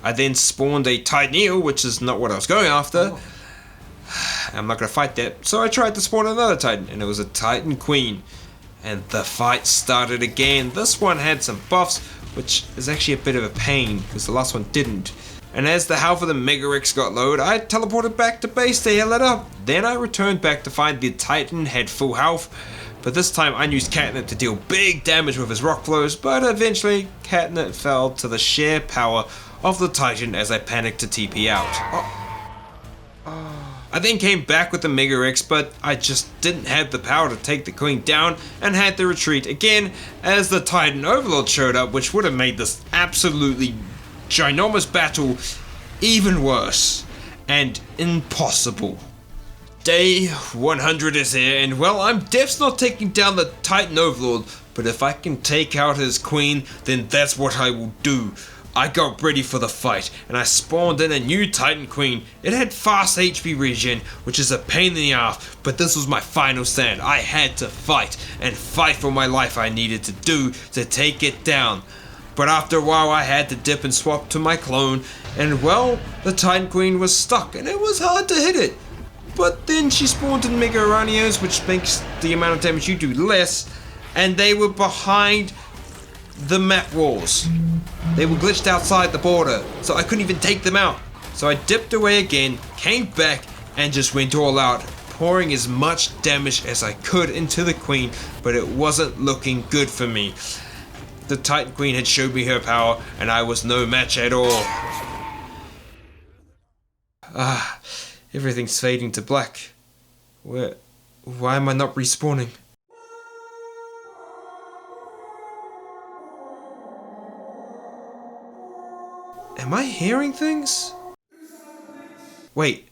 I then spawned a Titan Eel, which is not what I was going after. I'm not going to fight that, so I tried to spawn another Titan, and it was a Titan Queen. And the fight started again. This one had some buffs, which is actually a bit of a pain, because the last one didn't. And as the health of the Mega Rex got lowered, I teleported back to base to heal it up. Then I returned back to find the Titan had full health, but this time I used Catnip to deal big damage with his rock flows, but eventually Catnip fell to the sheer power of the Titan as I panicked to TP out. I then came back with the Mega X, but I just didn't have the power to take the queen down and had to retreat again as the Titan Overlord showed up, which would have made this absolutely ginormous battle even worse and impossible. Day 100 is here, and well, I'm definitely not taking down the Titan Overlord, but if I can take out his queen, then that's what I will do. I got ready for the fight, and I spawned in a new Titan Queen. It had fast HP regen, which is a pain in the ass, but this was my final stand. I had to fight, and fight for my life I needed to do to take it down. But after a while I had to dip and swap to my clone, and well, the Titan Queen was stuck, and it was hard to hit it. But then she spawned in Mega Iranios, which makes the amount of damage you do less, and they were behind the map walls. They were glitched outside the border, so I couldn't even take them out. So I dipped away again, came back, and just went all out, pouring as much damage as I could into the queen, but it wasn't looking good for me. The Titan Queen had showed me her power, and I was no match at all. Everything's fading to black. Why am I not respawning? Am I hearing things? Wait.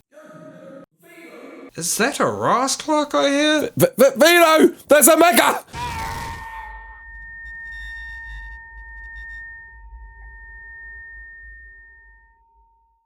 Is that a Ross clock I hear? Veno! There's a mega!